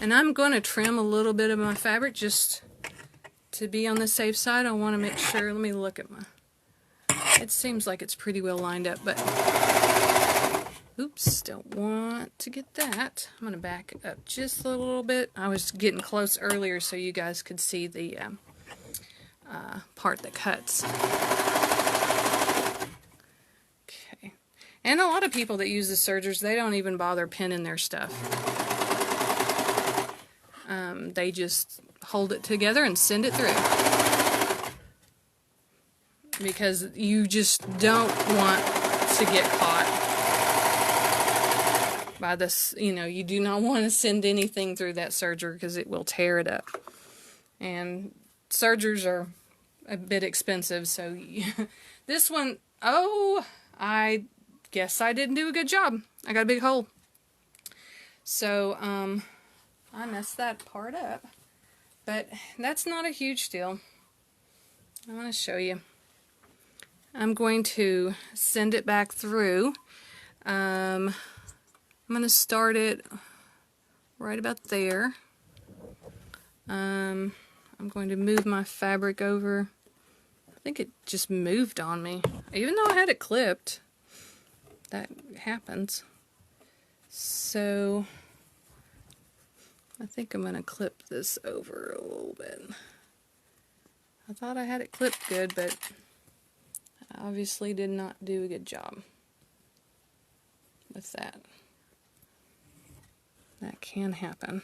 And I'm going to trim a little bit of my fabric just to be on the safe side. I want to make sure, let me look at my, it seems like it's pretty well lined up, but oops, don't want to get that. I'm going to back up just a little bit. I was getting close earlier so you guys could see the part that cuts. Okay. And a lot of people that use the sergers, they don't even bother pinning their stuff. They just hold it together and send it through. Because you just don't want to get caught by this, you know, you do not want to send anything through that serger because it will tear it up. And sergers are a bit expensive, so this one, oh, I guess I didn't do a good job. I got a big hole. So, I messed that part up, but that's not a huge deal. I want to show you. I'm going to send it back through. I'm going to start it right about there. I'm going to move my fabric over. I think it just moved on me. Even though I had it clipped, that happens. So I think I'm going to clip this over a little bit. I thought I had it clipped good, but I obviously did not do a good job with that. That can happen.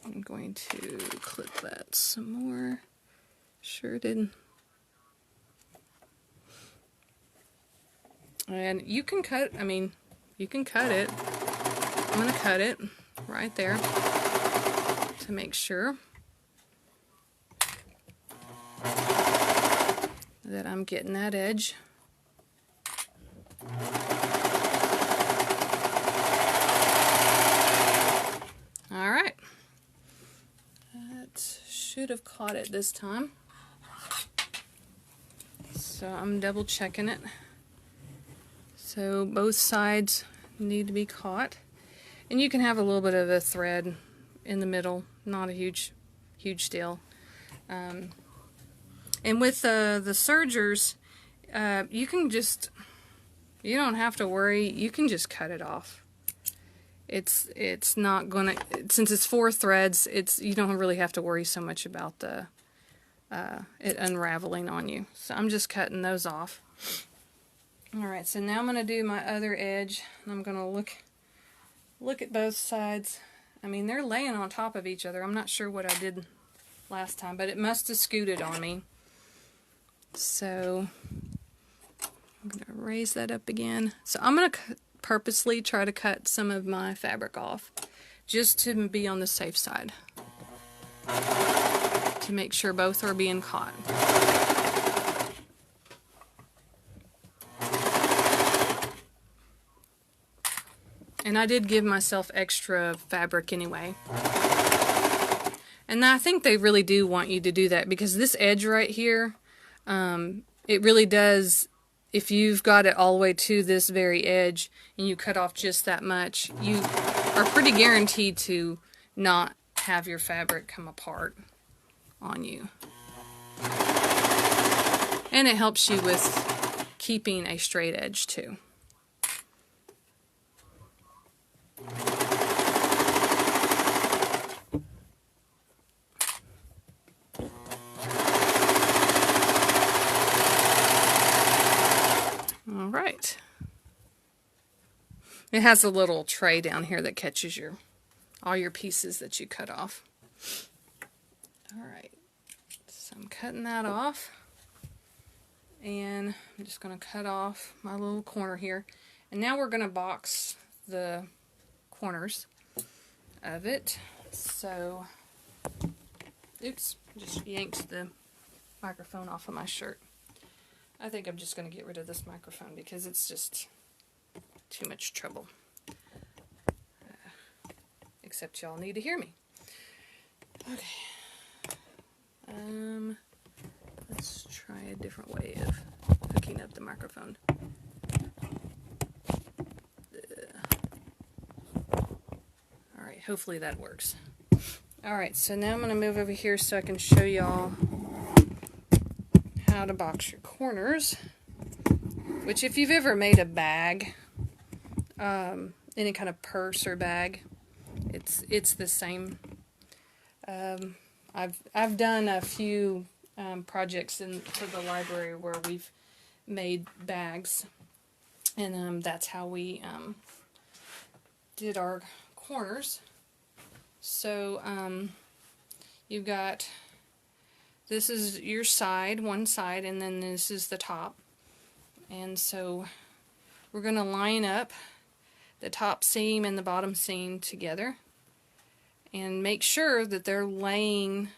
I'm going to clip that some more. Sure did. And you can cut, I mean, you can cut it. I'm going to cut it right there to make sure that I'm getting that edge. Alright. That should have caught it this time. So I'm double checking it. So both sides need to be caught. And you can have a little bit of a thread in the middle, not a huge deal. And with the sergers, you can just, you don't have to worry, you can just cut it off. It's not gonna, since it's 4 threads, you don't really have to worry so much about the it unraveling on you. So I'm just cutting those off. Alright, so now I'm gonna do my other edge, and I'm gonna look at both sides. I mean, they're laying on top of each other. I'm not sure what I did last time, but it must have scooted on me. So I'm going to raise that up again. So I'm going to purposely try to cut some of my fabric off just to be on the safe side, to make sure both are being caught. And I did give myself extra fabric anyway. And I think they really do want you to do that, because this edge right here, it really does, if you've got it all the way to this very edge and you cut off just that much, you are pretty guaranteed to not have your fabric come apart on you. And it helps you with keeping a straight edge too. Alright. It has a little tray down here that catches all your pieces that you cut off. Alright, so I'm cutting that off, and I'm just going to cut off my little corner here. And now we're going to box the corners of it. So, oops, just yanked the microphone off of my shirt. I think I'm just going to get rid of this microphone because it's just too much trouble. Except y'all need to hear me. Okay. Let's try a different way of hooking up the microphone. Alright, hopefully that works. Alright, so now I'm going to move over here so I can show y'all how to box your corners. Which, if you've ever made a bag, any kind of purse or bag, it's the same. I've done a few projects for the library where we've made bags, and that's how we did our corners. So you've got, this is your side, one side, and then this is the top. And so we're going to line up the top seam and the bottom seam together and make sure that they're laying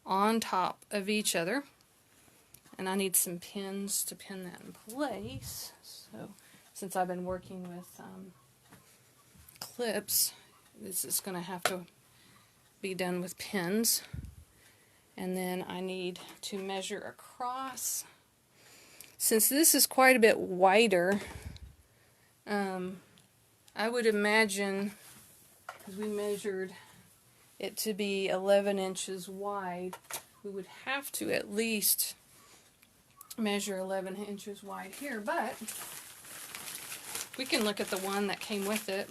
on top of each other. And I need some pins to pin that in place. So since I've been working with clips, this is going to have to be done with pins. And then I need to measure across. Since this is quite a bit wider, I would imagine, because we measured it to be 11 inches wide, we would have to at least measure 11 inches wide here, but we can look at the one that came with it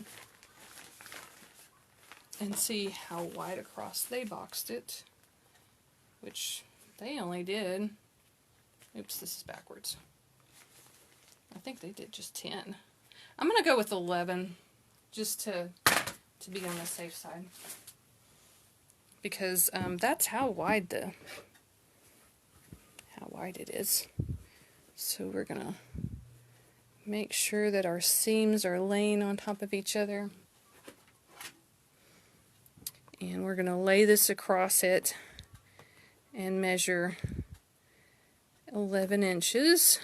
and see how wide across they boxed it, which they only did, oops, this is backwards. I think they did just 10. I'm going to go with 11 just to be on the safe side, because that's how wide it is. So we're going to make sure that our seams are laying on top of each other. And we're going to lay this across it and measure 11 inches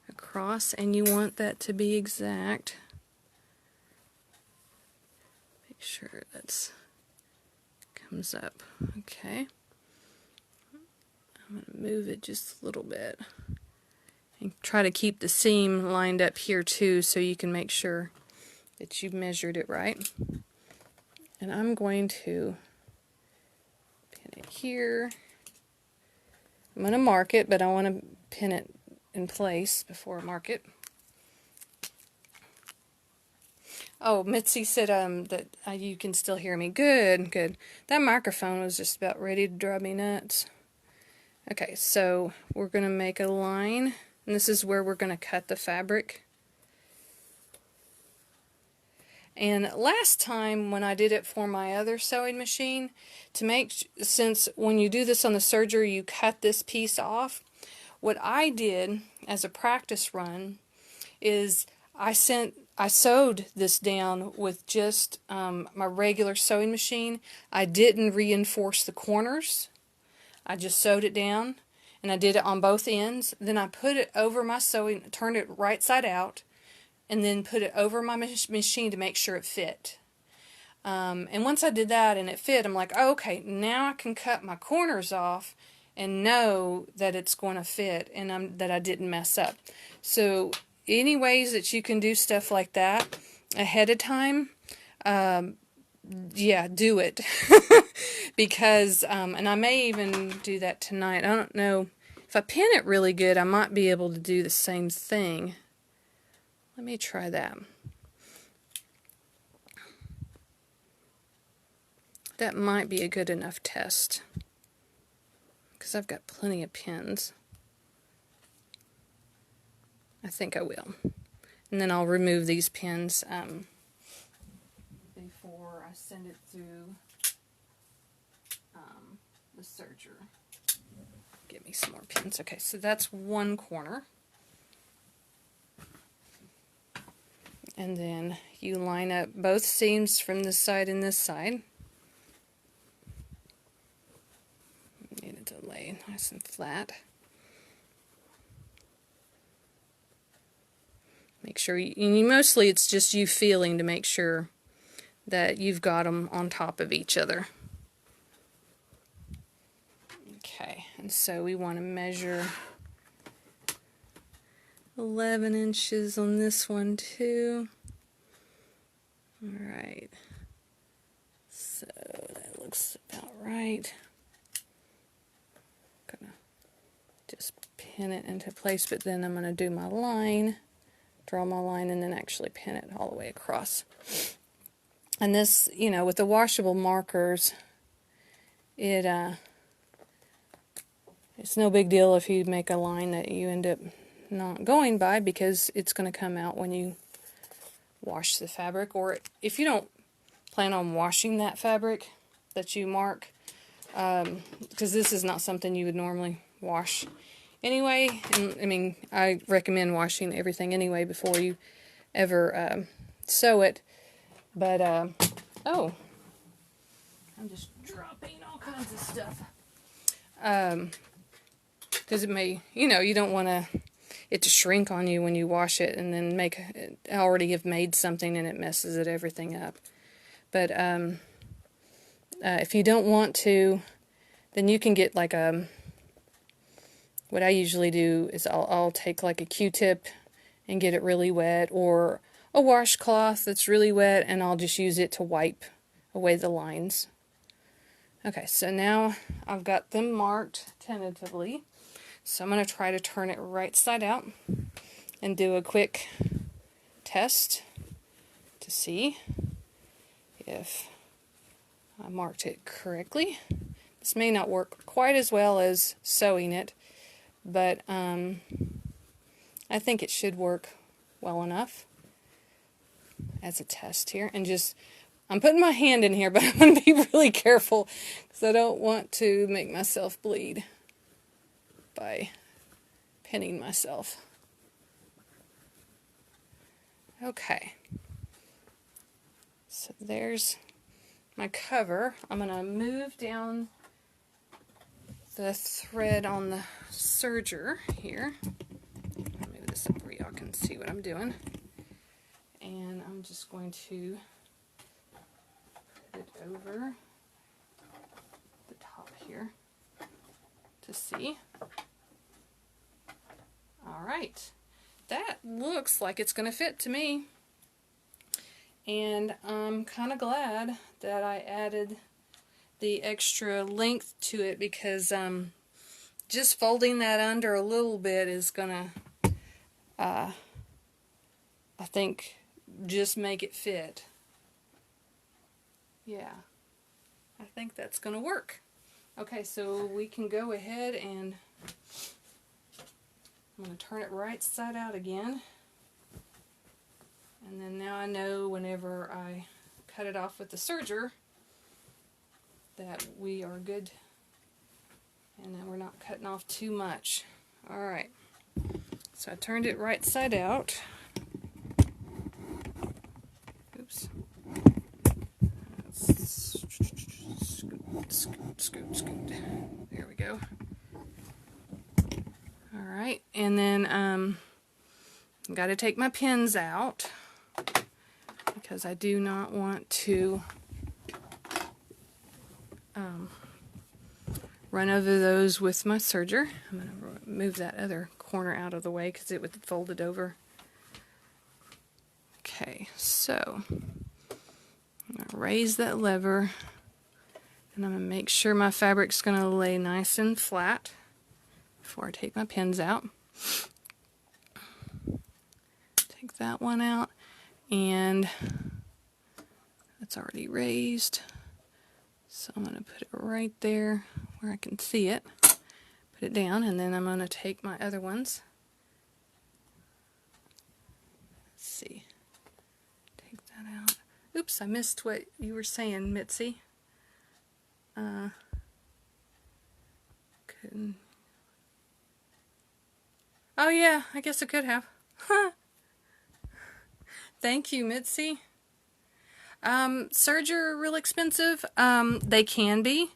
across, and you want that to be exact. Make sure that's comes up. Okay. I'm going to move it just a little bit and try to keep the seam lined up here too, so you can make sure that you've measured it right. And I'm going to pin it here. I'm going to mark it, but I want to pin it in place before I mark it. Oh, Mitzi said that you can still hear me. Good, good. That microphone was just about ready to drive me nuts. Okay, so we're going to make a line, and this is where we're going to cut the fabric. And last time when I did it for my other sewing machine, since when you do this on the serger you cut this piece off, what I did as a practice run is I sewed this down with just my regular sewing machine. I didn't reinforce the corners. I just sewed it down, and I did it on both ends. Then I put it over my sewing, turned it right side out, and then put it over my machine to make sure it fit. And once I did that and it fit, I'm like, oh, okay, now I can cut my corners off and know that it's going to fit and that I didn't mess up. So any ways that you can do stuff like that ahead of time, yeah, do it. Because, and I may even do that tonight. I don't know. If I pin it really good, I might be able to do the same thing. Let me try that. That might be a good enough test, because I've got plenty of pins. I think I will. And then I'll remove these pins before I send it through the serger. Get me some more pins. Okay, so that's one corner. And then you line up both seams from this side and this side. Need it to lay nice and flat. Make sure mostly it's just you feeling to make sure that you've got them on top of each other. Okay, and so we want to measure 11 inches on this one too. Alright, so that looks about right. Gonna just pin it into place, but then I'm gonna do my line, draw my line, and then actually pin it all the way across. And this, you know, with the washable markers, it's no big deal if you make a line that you end up not going by, because it's going to come out when you wash the fabric. Or if you don't plan on washing that fabric that you mark, because this is not something you would normally wash anyway. And, I mean, I recommend washing everything anyway before you ever sew it. But, oh, I'm just dropping all kinds of stuff. Because it may, you know, you don't want it to shrink on you when you wash it and then already have made something and it messes everything up. But if you don't want to, then you can get like what I usually do is I'll take like a Q-tip and get it really wet, or a washcloth that's really wet, and I'll just use it to wipe away the lines. Okay, so now I've got them marked tentatively. So I'm going to try to turn it right side out and do a quick test to see if I marked it correctly. This may not work quite as well as sewing it, but I think it should work well enough as a test here. And just, I'm putting my hand in here, but I'm going to be really careful because I don't want to make myself bleed by pinning myself. Okay, so there's my cover. I'm going to move down the thread on the serger here. I'll move this up where y'all can see what I'm doing. And I'm just going to put it over the top here to see. Alright, that looks like it's going to fit to me. And I'm kind of glad that I added the extra length to it, because just folding that under a little bit is going to, I think, just make it fit. Yeah, I think that's going to work. Okay, so we can go ahead and I'm going to turn it right side out again. And then now I know whenever I cut it off with the serger that we are good, and that we're not cutting off too much. Alright, so I turned it right side out. Oops. Scoot. There we go. Alright, and then I've got to take my pins out because I do not want to run over those with my serger. I'm going to move that other corner out of the way because it would fold it over. Okay, so I'm going to raise that lever, and I'm going to make sure my fabric's going to lay nice and flat before I take my pins out. Take that one out, and it's already raised, so I'm going to put it right there where I can see it. Put it down, and then I'm going to take my other ones, see. Take that out. Oops, I missed what you were saying, Mitzi. Couldn't. Oh yeah, I guess I could have. Thank you, Mitzi. Serger are real expensive. They can be.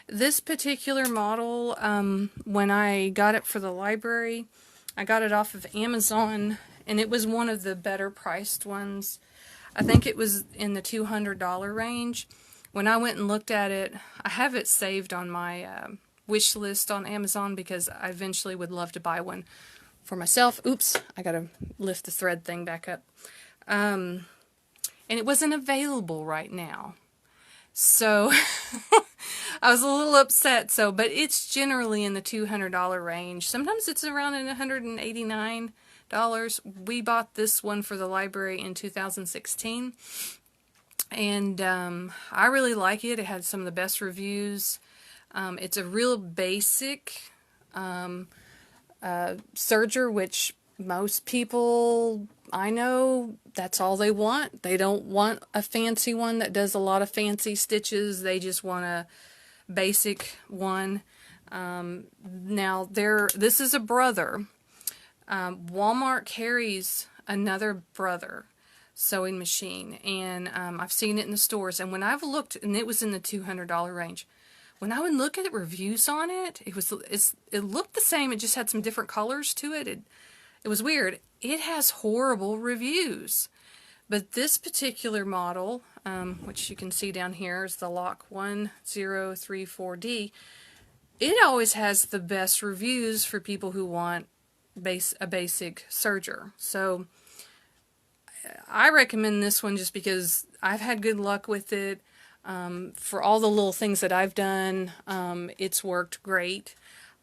This particular model, when I got it for the library, I got it off of Amazon, and it was one of the better priced ones. I think it was in the $200 range. When I went and looked at it, I have it saved on my wish list on Amazon because I eventually would love to buy one for myself. Oops, I gotta lift the thread thing back up. And it wasn't available right now. So I was a little upset. But it's generally in the $200 range. Sometimes it's around $189. We bought this one for the library in 2016. And I really like it. It had some of the best reviews. It's a real basic serger, which most people I know, that's all they want. They don't want a fancy one that does a lot of fancy stitches. They just want a basic one. Now, this is a brother. Walmart carries another brother sewing machine, and I've seen it in the stores. And when I've looked, and it was in the $200 range, when I would look at the reviews on it, it looked the same. It just had some different colors to it. It was weird. It has horrible reviews. But this particular model, which you can see down here, is the Lock 1034D. It always has the best reviews for people who want a basic serger. So I recommend this one just because I've had good luck with it. For all the little things that I've done, it's worked great.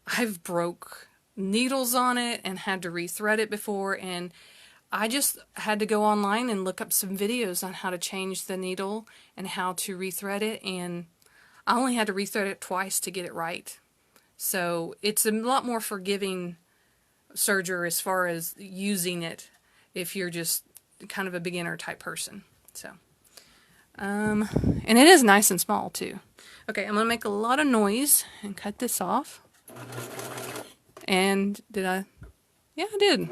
I've broke needles on it and had to rethread it before, and I just had to go online and look up some videos on how to change the needle and how to rethread it, and I only had to rethread it twice to get it right. So it's a lot more forgiving serger as far as using it if you're just kind of a beginner type person. So and it is nice and small too. Okay, I'm gonna make a lot of noise and cut this off. And did I? Yeah, I did.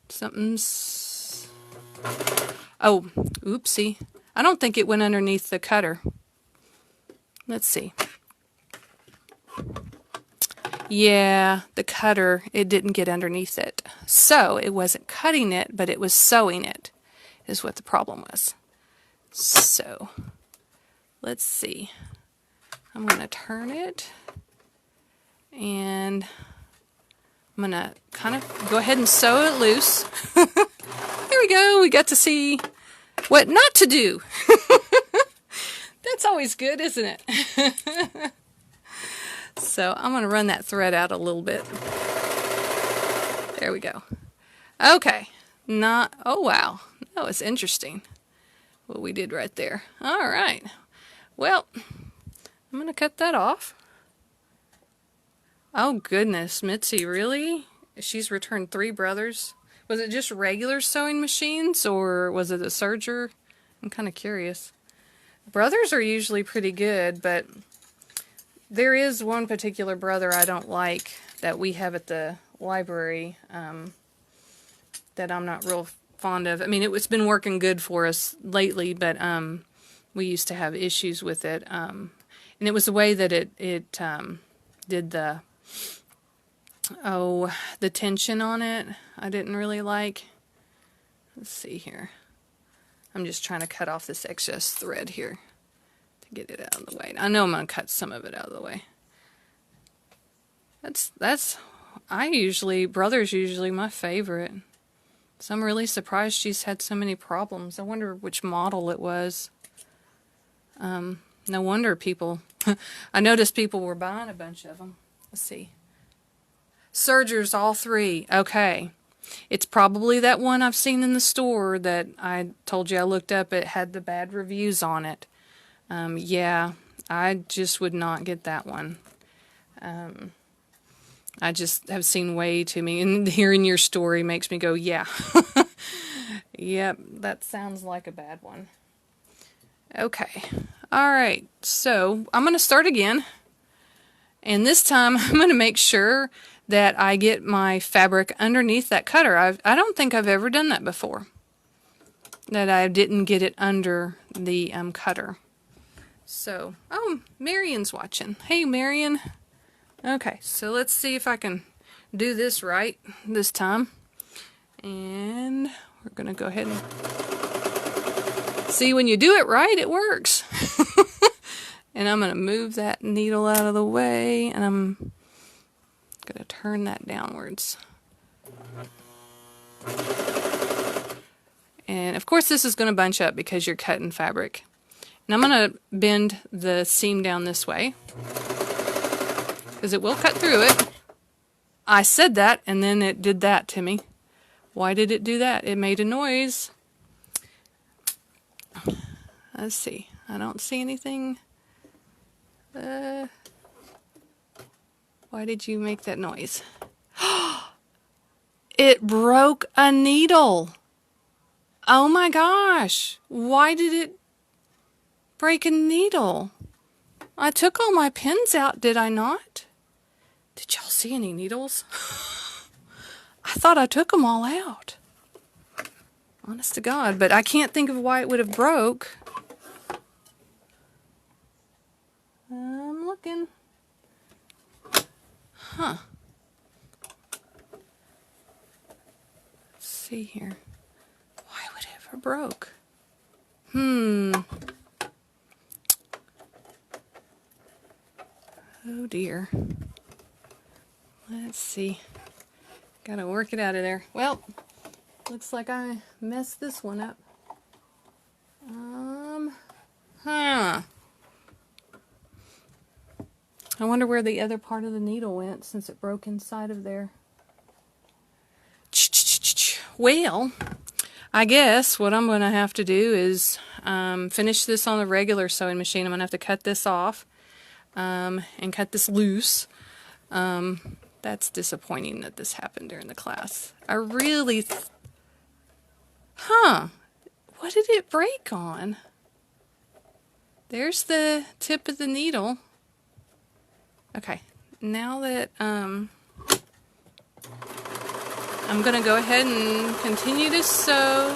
Something's... Oh, oopsie. I don't think it went underneath the cutter. Let's see. Yeah, the cutter, it didn't get underneath it. So, it wasn't cutting it, but it was sewing it, is what the problem was. So, let's see. I'm going to turn it. And I'm going to kind of go ahead and sew it loose. There we go. We got to see what not to do. That's always good, isn't it? So I'm going to run that thread out a little bit. There we go. Okay. Oh, wow. That was interesting what we did right there. All right. Well, I'm going to cut that off. Oh, goodness, Mitzi, really? She's returned 3 brothers. Was it just regular sewing machines, or was it a serger? I'm kind of curious. Brothers are usually pretty good, but there is one particular brother I don't like that we have at the library that I'm not real fond of. I mean, it's been working good for us lately, but we used to have issues with it. And it was the way that it did the tension on it, I didn't really like. Let's see here. I'm just trying to cut off this excess thread here to get it out of the way. I know I'm going to cut some of it out of the way. Brother's usually my favorite. So I'm really surprised she's had so many problems. I wonder which model it was. No wonder I noticed people were buying a bunch of them. Let's see. Sergers, all 3. Okay. It's probably that one I've seen in the store that I told you I looked up. It had the bad reviews on it. Yeah, I just would not get that one. I just have seen way too many. And hearing your story makes me go, yeah. Yep, that sounds like a bad one. Okay. Alright, so I'm going to start again. And this time I'm going to make sure that I get my fabric underneath that cutter. I don't think I've ever done that before. That I didn't get it under the cutter. So, oh, Marion's watching. Hey, Marion. Okay, so let's see if I can do this right this time. And we're going to go ahead and see, when you do it right, it works. And I'm going to move that needle out of the way, and I'm going to turn that downwards. And of course this is going to bunch up because you're cutting fabric. And I'm going to bend the seam down this way, because it will cut through it. I said that, and then it did that to me. Why did it do that? It made a noise. Let's see. I don't see anything. Why did you make that noise? It broke a needle. Oh my gosh. Why did it break a needle? I took all my pins out, did I not? Did y'all see any needles? I thought I took them all out. Honest to God, but I can't think of why it would have broke. I'm looking. Huh. Let's see here. Why would it ever broke? Oh dear. Let's see. Gotta work it out of there. Well, looks like I messed this one up. I wonder where the other part of the needle went since it broke inside of there. Well, I guess what I'm going to have to do is finish this on the regular sewing machine. I'm going to have to cut this off and cut this loose. That's disappointing that this happened during the class. I really... What did it break on? There's the tip of the needle. Okay, now that I'm going to go ahead and continue to sew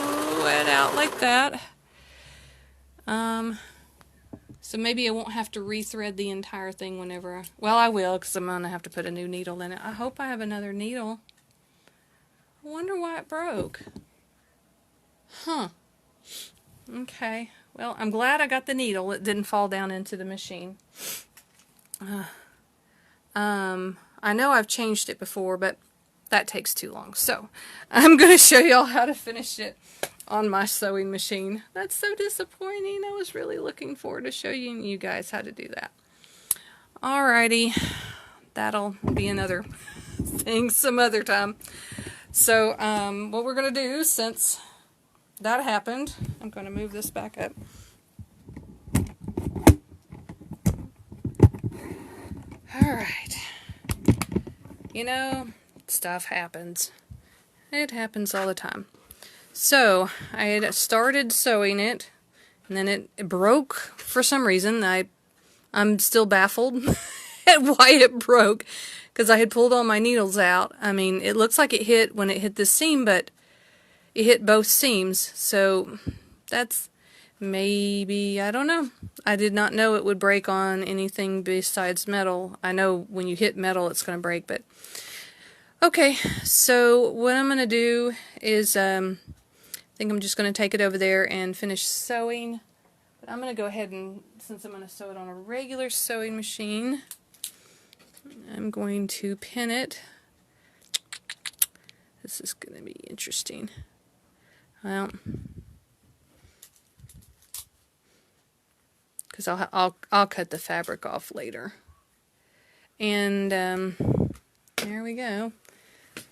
it out like that. So maybe I won't have to rethread the entire thing whenever well, I will, because I'm going to have to put a new needle in it. I hope I have another needle. I wonder why it broke. Okay, well, I'm glad I got the needle. It didn't fall down into the machine. I know I've changed it before, but that takes too long. So, I'm going to show y'all how to finish it on my sewing machine. That's so disappointing. I was really looking forward to showing you guys how to do that. Alrighty, that'll be another thing some other time. So, what we're going to do, since that happened, I'm going to move this back up. Alright. You know, stuff happens. It happens all the time. So, I had started sewing it, and then it broke for some reason. I'm still baffled at why it broke, because I had pulled all my needles out. I mean, it looks like it hit when it hit the seam, but it hit both seams, so that's maybe, I don't know. I did not know it would break on anything besides metal. I know when you hit metal it's going to break, but okay, so what I'm going to do is, I think I'm just going to take it over there and finish sewing. But I'm going to go ahead and, since I'm going to sew it on a regular sewing machine, I'm going to pin it. This is going to be interesting. Well, because I'll cut the fabric off later. And there we go.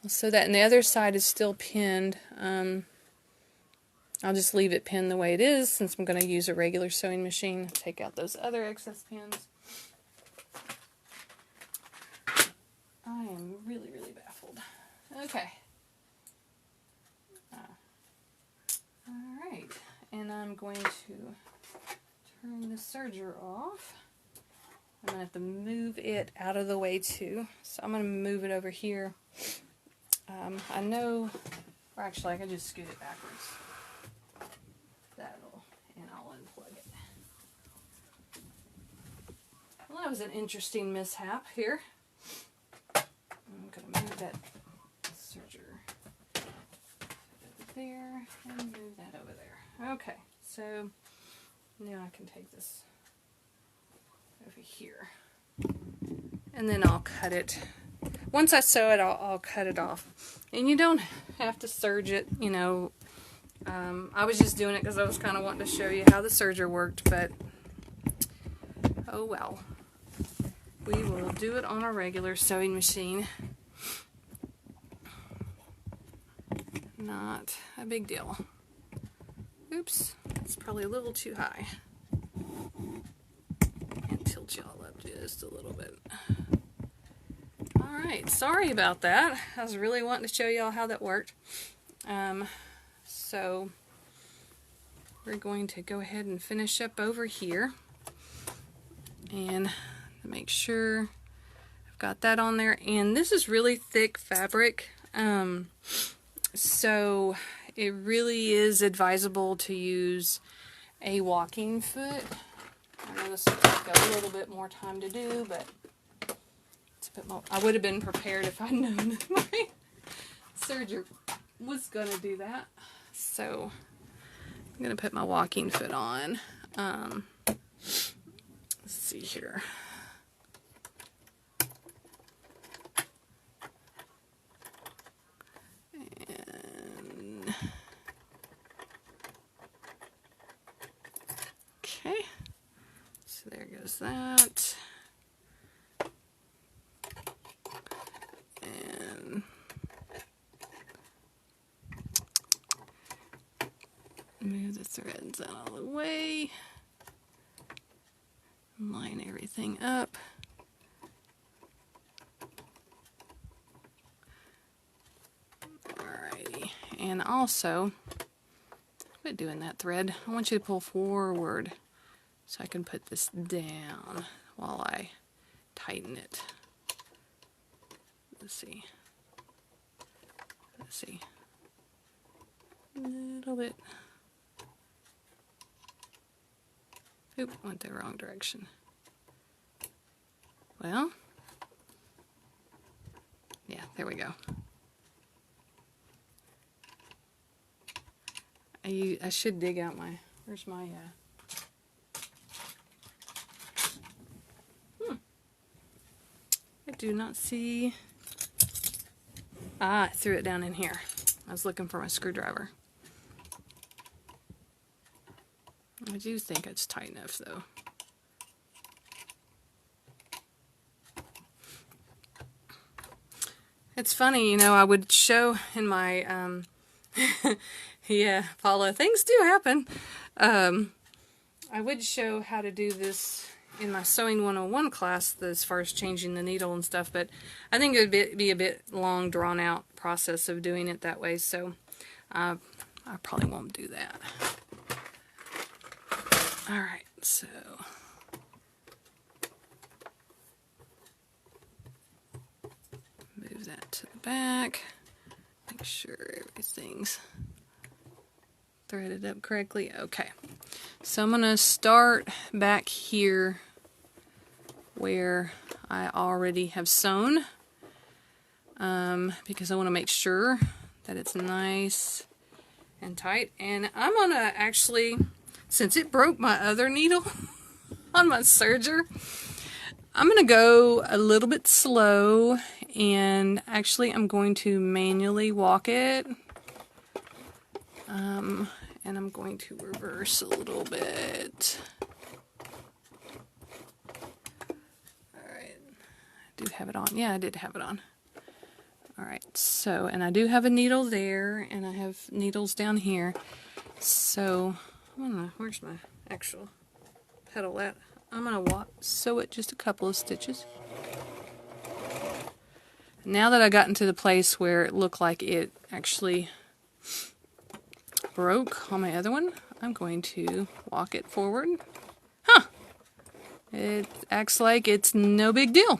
So that, and the other side is still pinned. I'll just leave it pinned the way it is since I'm going to use a regular sewing machine. Take out those other excess pins. I am really, really baffled. Okay. I'm going to turn the serger off. I'm going to have to move it out of the way too. So I'm going to move it over here. I know, or actually I can just scoot it backwards. And I'll unplug it. Well, that was an interesting mishap here. I'm going to move that serger over there and move that over there. Okay, so now I can take this over here. And then I'll cut it. Once I sew it, I'll cut it off. And you don't have to serge it, you know. I was just doing it because I was kind of wanting to show you how the serger worked, but oh well. We will do it on a regular sewing machine. Not a big deal. Oops, it's probably a little too high. And tilt y'all up just a little bit. Alright, sorry about that. I was really wanting to show y'all how that worked. So we're going to go ahead and finish up over here and make sure I've got that on there. And this is really thick fabric, so it really is advisable to use a walking foot. I know this will take a little bit more time to do, but it's a bit more, I would have been prepared if I'd known that my serger was going to do that. So I'm going to put my walking foot on. Let's see here. And okay. So there goes that. And move the threads out of the way. Line everything up. Alrighty. And also, quit doing that thread. I want you to pull forward so I can put this down while I tighten it. Let's see. Let's see. A little bit. Oop, went the wrong direction. Well, yeah, there we go. I should dig out my, where's my, I do not see, I threw it down in here. I was looking for my screwdriver. I do think it's tight enough though. It's funny, you know, I would show in my, yeah, Paula, things do happen. I would show how to do this in my Sewing 101 class as far as changing the needle and stuff, but I think it would be a bit long, drawn out process of doing it that way, so I probably won't do that. Alright, so move that to the back, make sure everything's threaded up correctly. Okay, so I'm going to start back here where I already have sewn, because I want to make sure that it's nice and tight. And I'm going to actually, since it broke my other needle on my serger, I'm going to go a little bit slow, and actually I'm going to manually walk it. And I'm going to reverse a little bit. Alright, I do have it on. Yeah, I did have it on. Alright, so, and I do have a needle there, and I have needles down here. So, I don't know, where's my actual pedal at? I'm going to sew it just a couple of stitches. Now that I got into the place where it looked like it actually broke on my other one, I'm going to walk it forward. Huh! It acts like it's no big deal.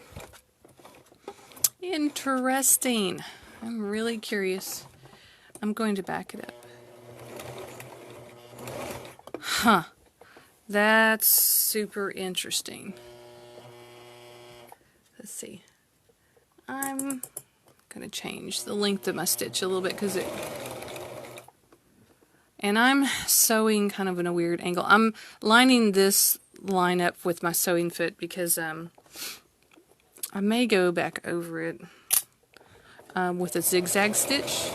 Interesting. I'm really curious. I'm going to back it up. Huh. That's super interesting. Let's see. I'm going to change the length of my stitch a little bit because it... And I'm sewing kind of in a weird angle. I'm lining this line up with my sewing foot because I may go back over it with a zigzag stitch.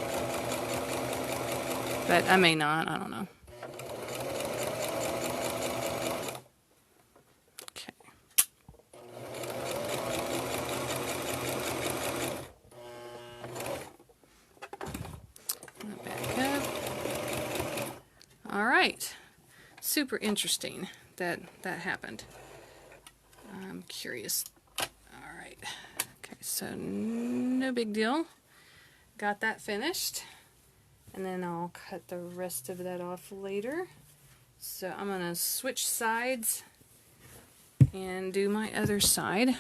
But I may not. I don't know. Alright, super interesting that that happened. I'm curious. Alright, okay, so no big deal. Got that finished. And then I'll cut the rest of that off later. So I'm going to switch sides and do my other side.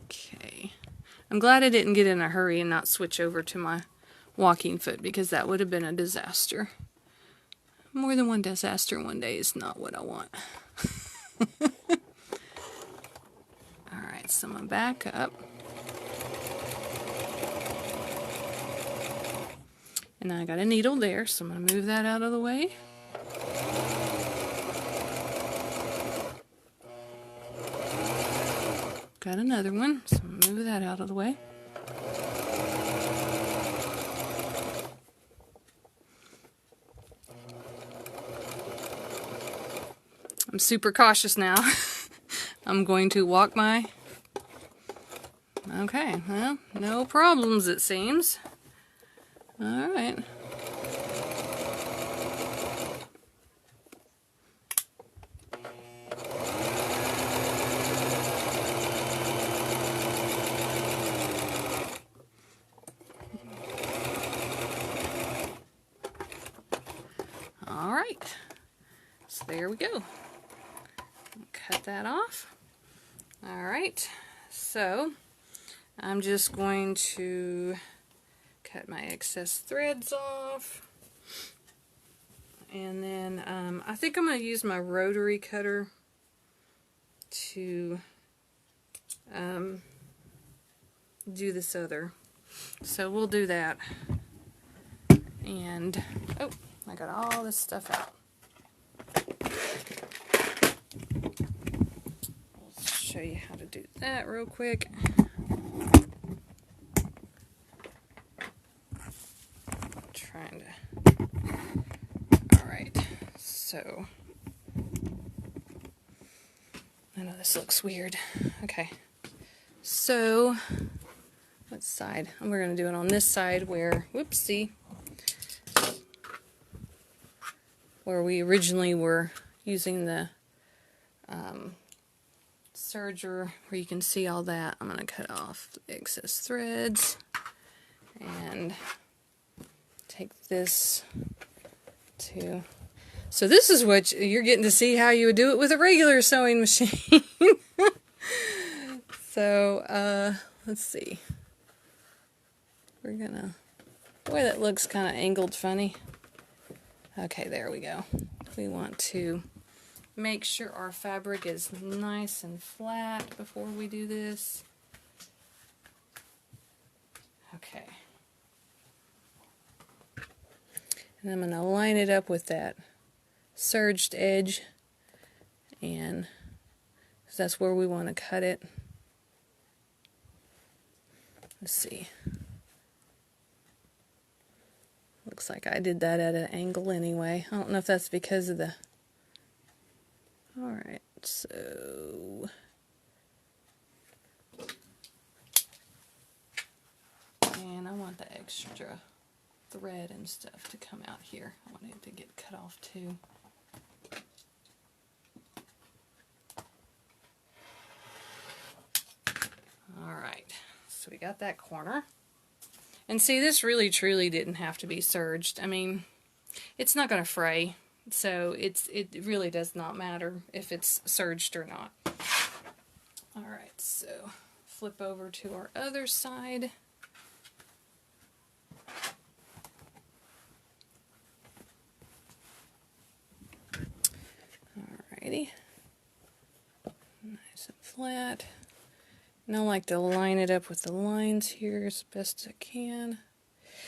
Okay. I'm glad I didn't get in a hurry and not switch over to my walking foot because that would have been a disaster. More than one disaster in one day is not what I want. Alright, so I'm going to back up. And I got a needle there, so I'm going to move that out of the way. Got another one, so I'm going to move that out of the way. I'm super cautious now. I'm going to walk my... Okay, well, no problems it seems. Alright. Alright. So there we go. Cut that off. Alright, so I'm just going to cut my excess threads off. And then I think I'm going to use my rotary cutter to do this other. So we'll do that. And, oh, I got all this stuff out. Show you how to do that real quick. Trying to... Alright, so... I know this looks weird. Okay. So, what side? We're going to do it on this side where, whoopsie, where we originally were using the serger, where you can see all that. I'm going to cut off the excess threads and take this to... So this is what you're getting to see how you would do it with a regular sewing machine. So, let's see. We're gonna... Boy, that looks kind of angled funny. Okay, there we go. We want to make sure our fabric is nice and flat before we do this. Okay. And I'm going to line it up with that serged edge, and that's where we want to cut it. Let's see. Looks like I did that at an angle anyway. I don't know if that's because of the... Alright, so... And I want the extra thread and stuff to come out here. I want it to get cut off too. Alright, so we got that corner. And see, this really truly didn't have to be serged. I mean, it's not going to fray. So it really does not matter if it's serged or not. Alright, so flip over to our other side. Alrighty. Nice and flat. And I like to line it up with the lines here as best I can.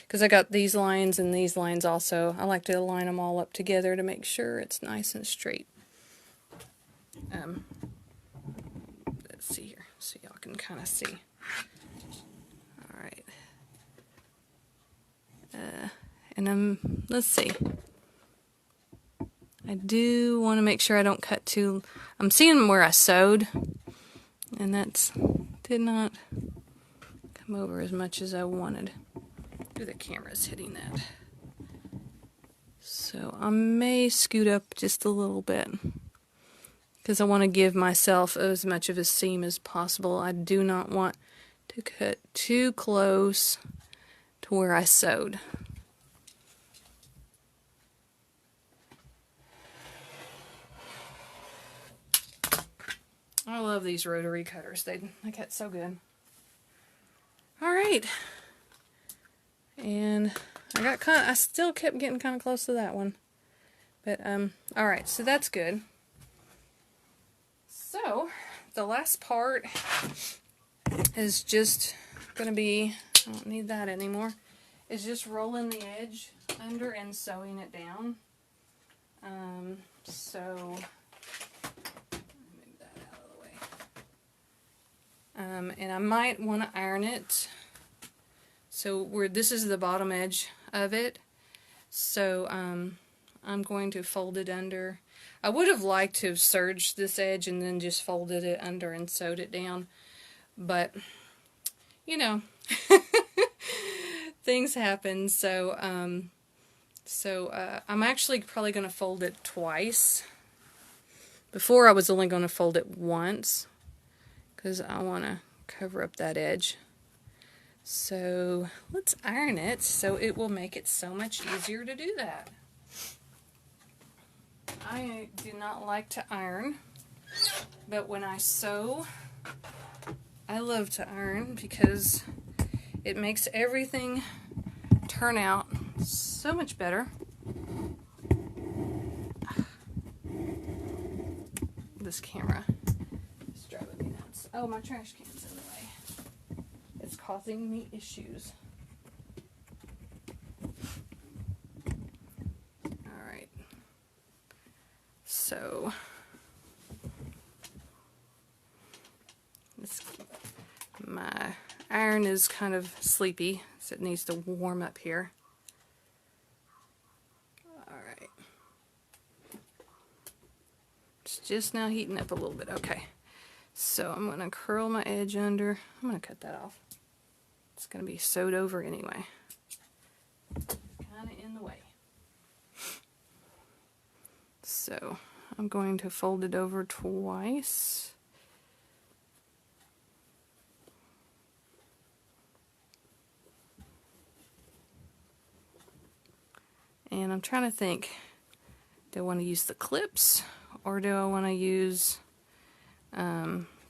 Because I got these lines and these lines also. I like to line them all up together to make sure it's nice and straight. Let's see here, so y'all can kind of see. Alright. And let's see. I do want to make sure I don't cut too... I'm seeing where I sewed, and that did not come over as much as I wanted. Ooh, the camera's hitting that. So I may scoot up just a little bit, because I want to give myself as much of a seam as possible. I do not want to cut too close to where I sewed. I love these rotary cutters. They cut so good. Alright. And I still kept getting kind of close to that one. But, alright, so that's good. So, the last part is just going to be, I don't need that anymore, is just rolling the edge under and sewing it down. And I might want to iron it. So this is the bottom edge of it. So I'm going to fold it under. I would have liked to have serged this edge and then just folded it under and sewed it down. But, you know, things happen. So, I'm actually probably going to fold it twice. Before I was only going to fold it once, because I want to cover up that edge. So let's iron it so it will make it so much easier to do that. I do not like to iron, but when I sew, I love to iron because it makes everything turn out so much better. This camera is driving me nuts. Oh, my trash can's in the way. It's causing me issues. Alright. So, my iron is kind of sleepy, so it needs to warm up here. Alright. It's just now heating up a little bit. Okay. So I'm going to curl my edge under. I'm going to cut that off. It's going to be sewed over anyway. Kind of in the way. So I'm going to fold it over twice. And I'm trying to think, do I want to use the clips or do I want to use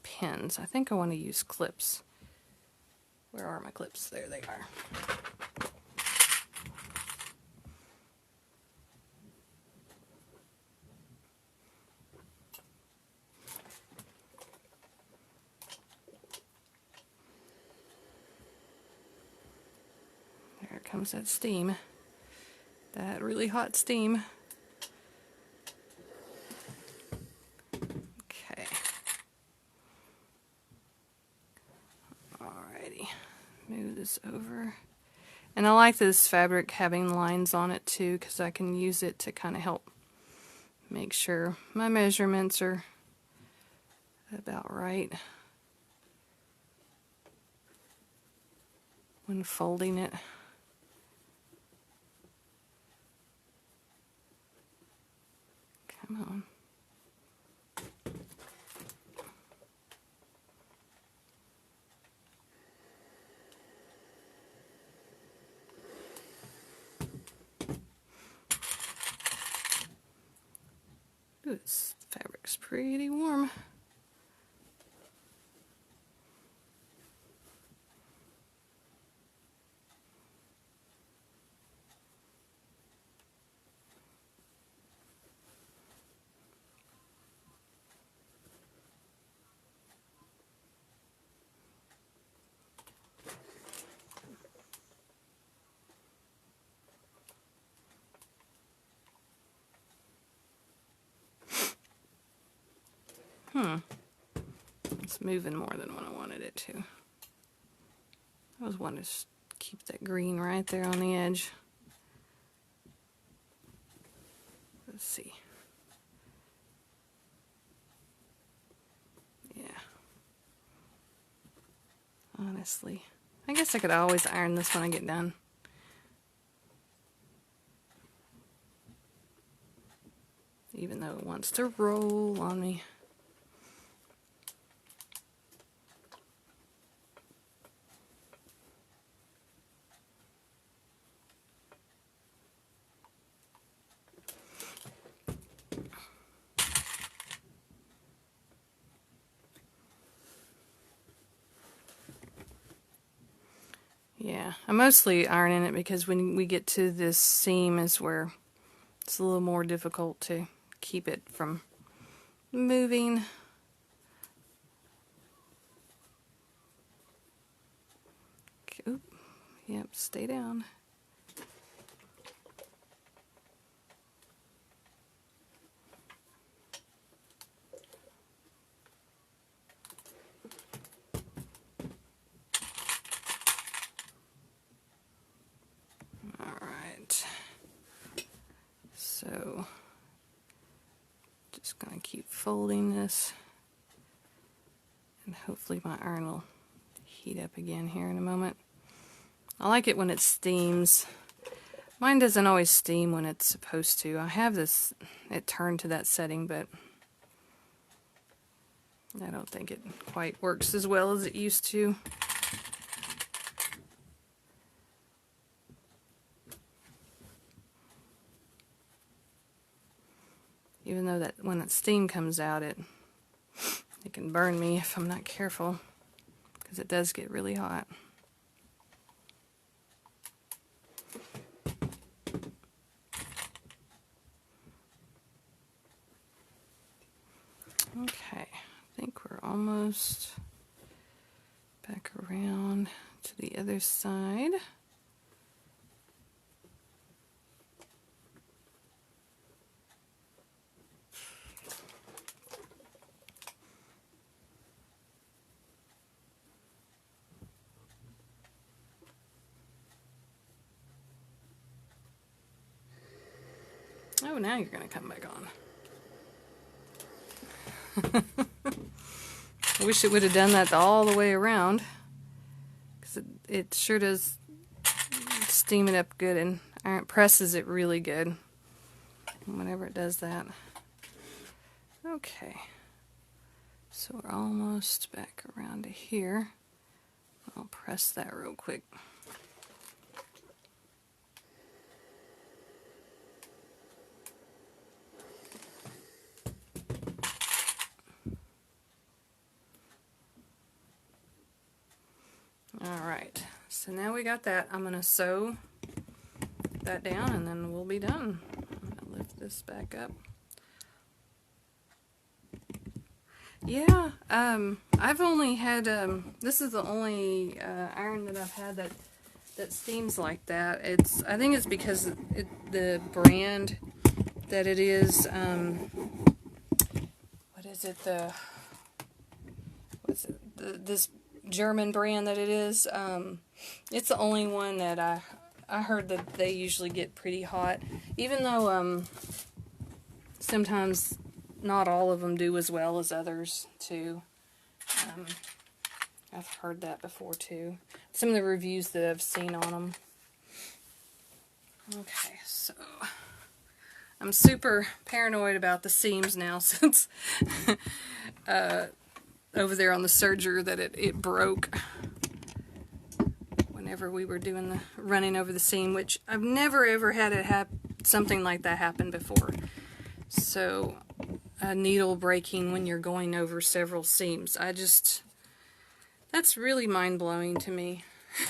pins? I think I want to use clips. Where are my clips? There they are. There comes that steam. That really hot steam. Okay. Alrighty. Move this over. And I like this fabric having lines on it too, because I can use it to kind of help make sure my measurements are about right when folding it. Come on. pretty warm. It's moving more than what I wanted it to. I was wanting to keep that green right there on the edge. Let's see. Yeah. Honestly, I guess I could always iron this when I get done. Even though it wants to roll on me. Yeah, I'm mostly ironing it because when we get to this seam is where it's a little more difficult to keep it from moving. Oop. Yep, stay down. So, just going to keep folding this, and hopefully my iron will heat up again here in a moment. I like it when it steams. Mine doesn't always steam when it's supposed to. I have this, it turned to that setting, but I don't think it quite works as well as it used to. Even though that when that steam comes out, it can burn me if I'm not careful, because it does get really hot. Okay, I think we're almost back around to the other side. Oh, now you're going to come back on. I wish it would have done that all the way around, because it sure does steam it up good, and iron presses it really good whenever it does that. Okay, so we're almost back around to here. I'll press that real quick. Alright, so now we got that. I'm going to sew that down and then we'll be done. I'm going to lift this back up. Yeah, I've only had, this is the only iron that I've had that steams like that. I think it's because the brand that it is, what is it, this German brand that it is, it's the only one that I heard that they usually get pretty hot, even though sometimes not all of them do as well as others too. I've heard that before too. Some of the reviews that I've seen on them. Okay, so I'm super paranoid about the seams now since over there on the serger that it broke whenever we were doing the running over the seam, which I've never ever had something like that happen before. So needle breaking when you're going over several seams. That's really mind-blowing to me.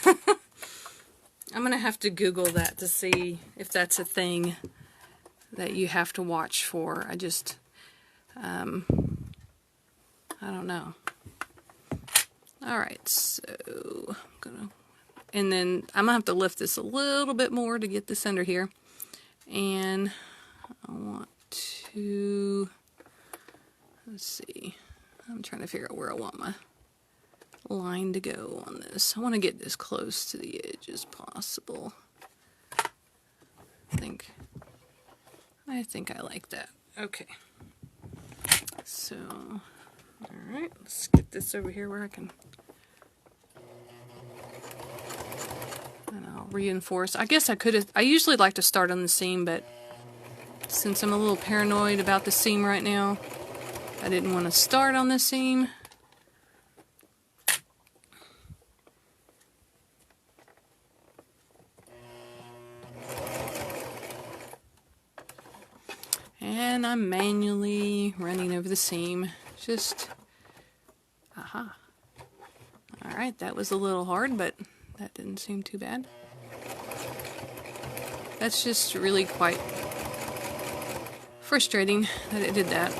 I'm gonna have to Google that to see if that's a thing that you have to watch for. I don't know. Alright, so and then I'm gonna have to lift this a little bit more to get this under here. And I want to, let's see, I'm trying to figure out where I want my line to go on this. I want to get as close to the edge as possible. I think I like that. Okay. So, alright, let's get this over here where I can, and I'll reinforce. I guess I usually like to start on the seam, but since I'm a little paranoid about the seam right now, I didn't want to start on the seam. And I'm manually running over the seam. Aha. Alright, that was a little hard, but that didn't seem too bad. That's just really quite frustrating that it did that.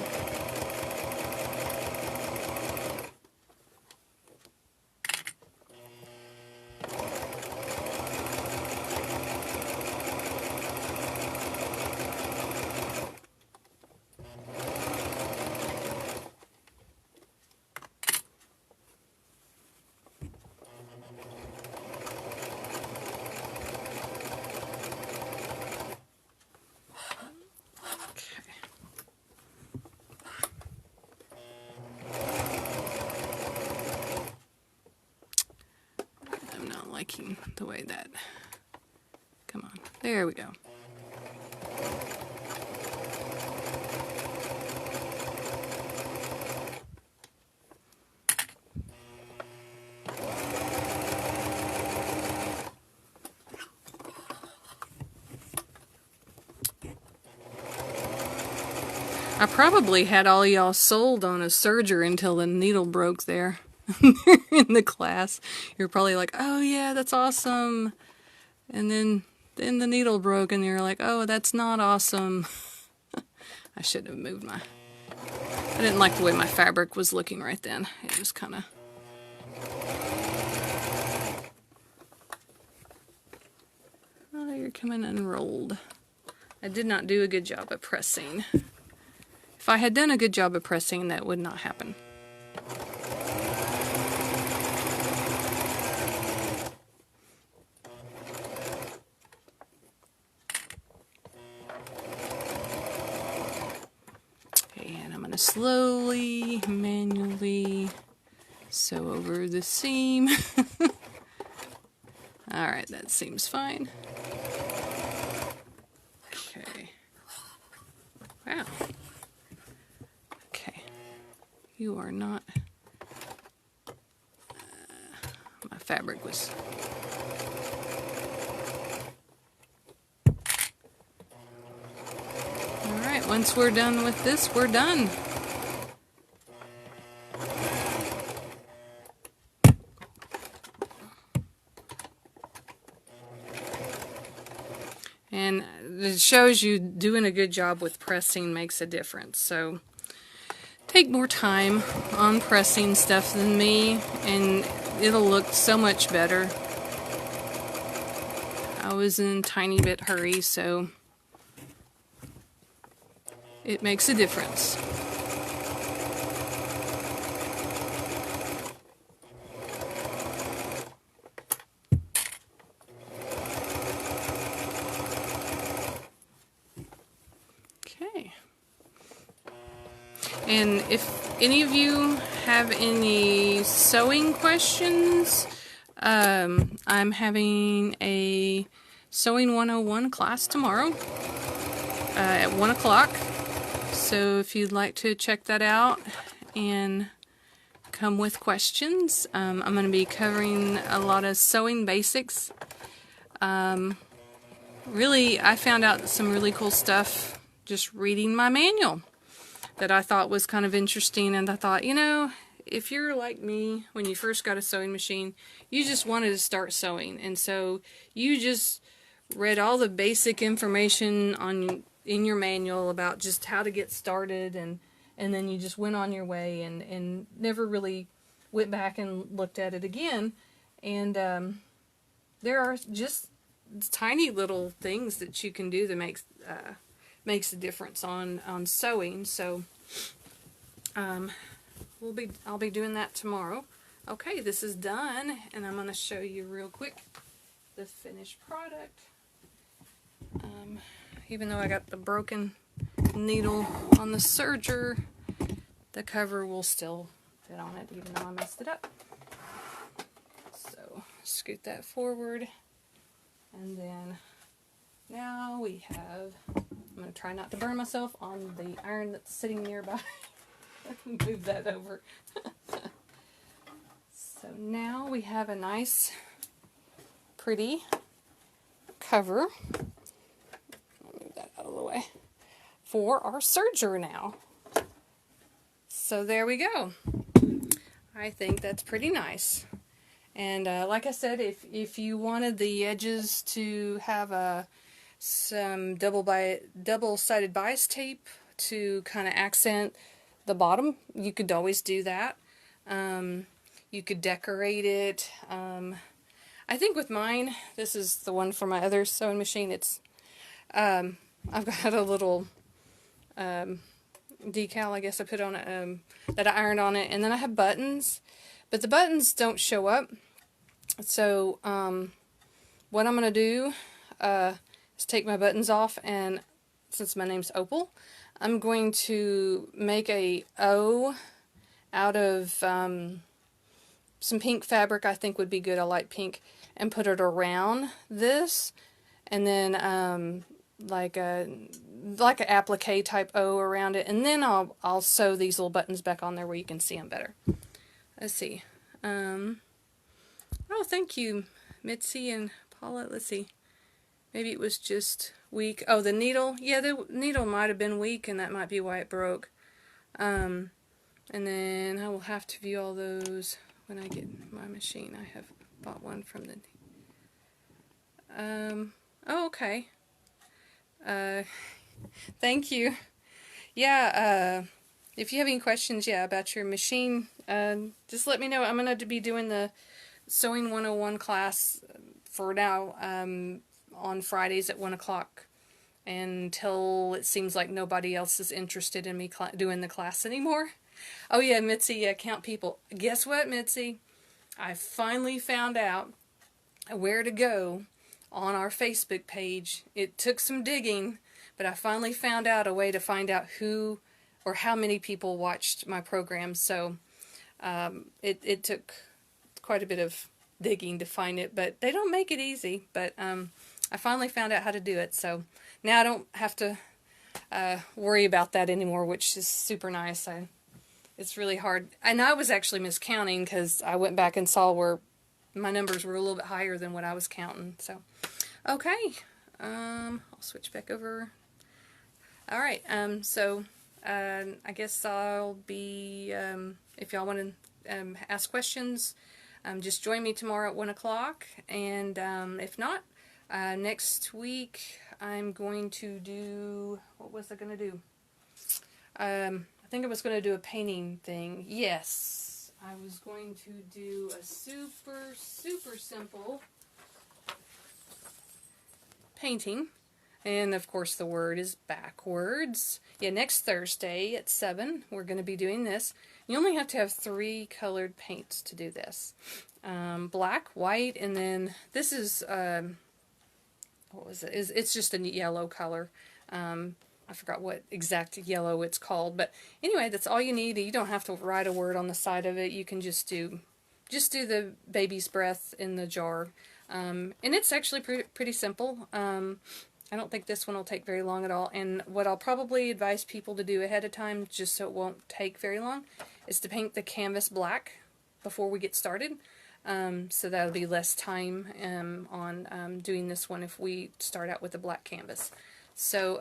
Liking the way that, come on, there we go. I probably had all y'all sold on a serger until the needle broke there. In the class, you're probably like, oh yeah, that's awesome, and then the needle broke and you're like, oh, that's not awesome. I should have moved I didn't like the way my fabric was looking right then. It was kind of, oh, you're coming unrolled. I did not do a good job of pressing. If I had done a good job of pressing, that would not happen. Slowly, manually sew over the seam. Alright, that seems fine. Okay. Wow. Okay. You are not... my fabric was... Alright, once we're done with this, we're done. And it shows you doing a good job with pressing makes a difference. So take more time on pressing stuff than me, and it'll look so much better. I was in a tiny bit hurry, so it makes a difference. And if any of you have any sewing questions, I'm having a Sewing 101 class tomorrow at 1 o'clock. So if you'd like to check that out and come with questions, I'm going to be covering a lot of sewing basics. Really, I found out some really cool stuff just reading my manual. that I thought was kind of interesting, and I thought, you know, if you're like me, when you first got a sewing machine, you just wanted to start sewing, and so you just read all the basic information in your manual about just how to get started, and then you just went on your way and never really went back and looked at it again. And there are just tiny little things that you can do that makes a difference on sewing. So I'll be doing that tomorrow. Okay, this is done, and I'm going to show you real quick the finished product. Even though I got the broken needle on the serger, the cover will still fit on it even though I messed it up. So scoot that forward, and then now we have, I'm going to try not to burn myself on the iron that's sitting nearby. Move that over. So now we have a nice, pretty cover. I'll move that out of the way for our serger now. So there we go. I think that's pretty nice. And like I said, if you wanted the edges to have some double-sided bias tape to kind of accent the bottom, you could always do that. You could decorate it. I think with mine, this is the one for my other sewing machine. It's I've got a little decal, I guess I put on it, that I ironed on it, and then I have buttons, but the buttons don't show up. So what I'm going to do is take my buttons off, and since my name's Opal, I'm going to make a O out of some pink fabric I think would be good. I like pink, and put it around this, and then like a applique type O around it, and then I'll sew these little buttons back on there where you can see them better. Let's see. Oh, thank you, Mitzi and Paula. Let's see. Maybe it was just weak. Oh, the needle. Yeah, the needle might have been weak, and that might be why it broke. And then I will have to view all those when I get my machine. I have bought one from the... oh, okay. Thank you. Yeah, if you have any questions, yeah, about your machine, just let me know. I'm going to be doing the Sewing 101 class for now on Fridays at 1 o'clock until it seems like nobody else is interested in me doing the class anymore. Oh yeah, Mitzi, yeah, count people. Guess what, Mitzi? I finally found out where to go on our Facebook page. It took some digging, but I finally found out a way to find out who or how many people watched my program. So it took quite a bit of digging to find it, but they don't make it easy. But I finally found out how to do it, so now I don't have to worry about that anymore, which is super nice. It's really hard, and I was actually miscounting because I went back and saw where my numbers were a little bit higher than what I was counting. So okay, I'll switch back over. All right, so I guess I'll be, if y'all want to ask questions, just join me tomorrow at 1 o'clock, and if not, next week I'm going to do, what was I going to do? I think I was going to do a painting thing. Yes, I was going to do a super simple painting, and of course the word is backwards. Yeah, next Thursday at 7 we're going to be doing this. You only have to have 3 colored paints to do this. Black, white, and then this is, what was it? It's just a yellow color. I forgot what exact yellow it's called, but anyway, that's all you need. You don't have to write a word on the side of it. You can just do the baby's breath in the jar. And it's actually pretty simple. I don't think this one will take very long at all. And what I'll probably advise people to do ahead of time, just so it won't take very long, is to paint the canvas black before we get started. So that'll be less time on doing this one if we start out with a black canvas. So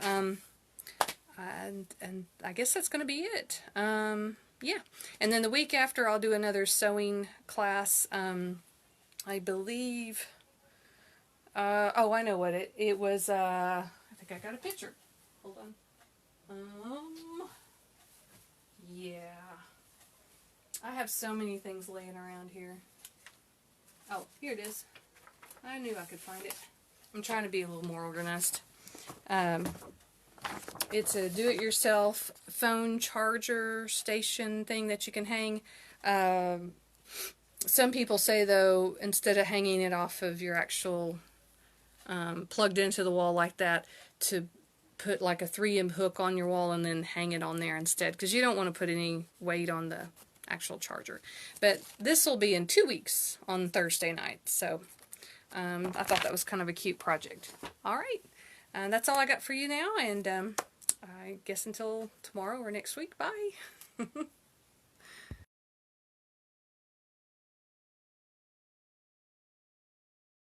and I guess that's going to be it. Yeah, and then the week after I'll do another sewing class. I believe, oh, I know what it was. I think I got a picture. Hold on. Yeah. I have so many things laying around here. Oh, here it is. I knew I could find it. I'm trying to be a little more organized. It's a do-it-yourself phone charger station thing that you can hang. Some people say, though, instead of hanging it off of your actual plugged into the wall like that, to put like a 3M hook on your wall and then hang it on there instead, because you don't want to put any weight on the actual charger. But this will be in 2 weeks on Thursday night, so I thought that was kind of a cute project. Alright, that's all I got for you now, and I guess until tomorrow or next week, bye!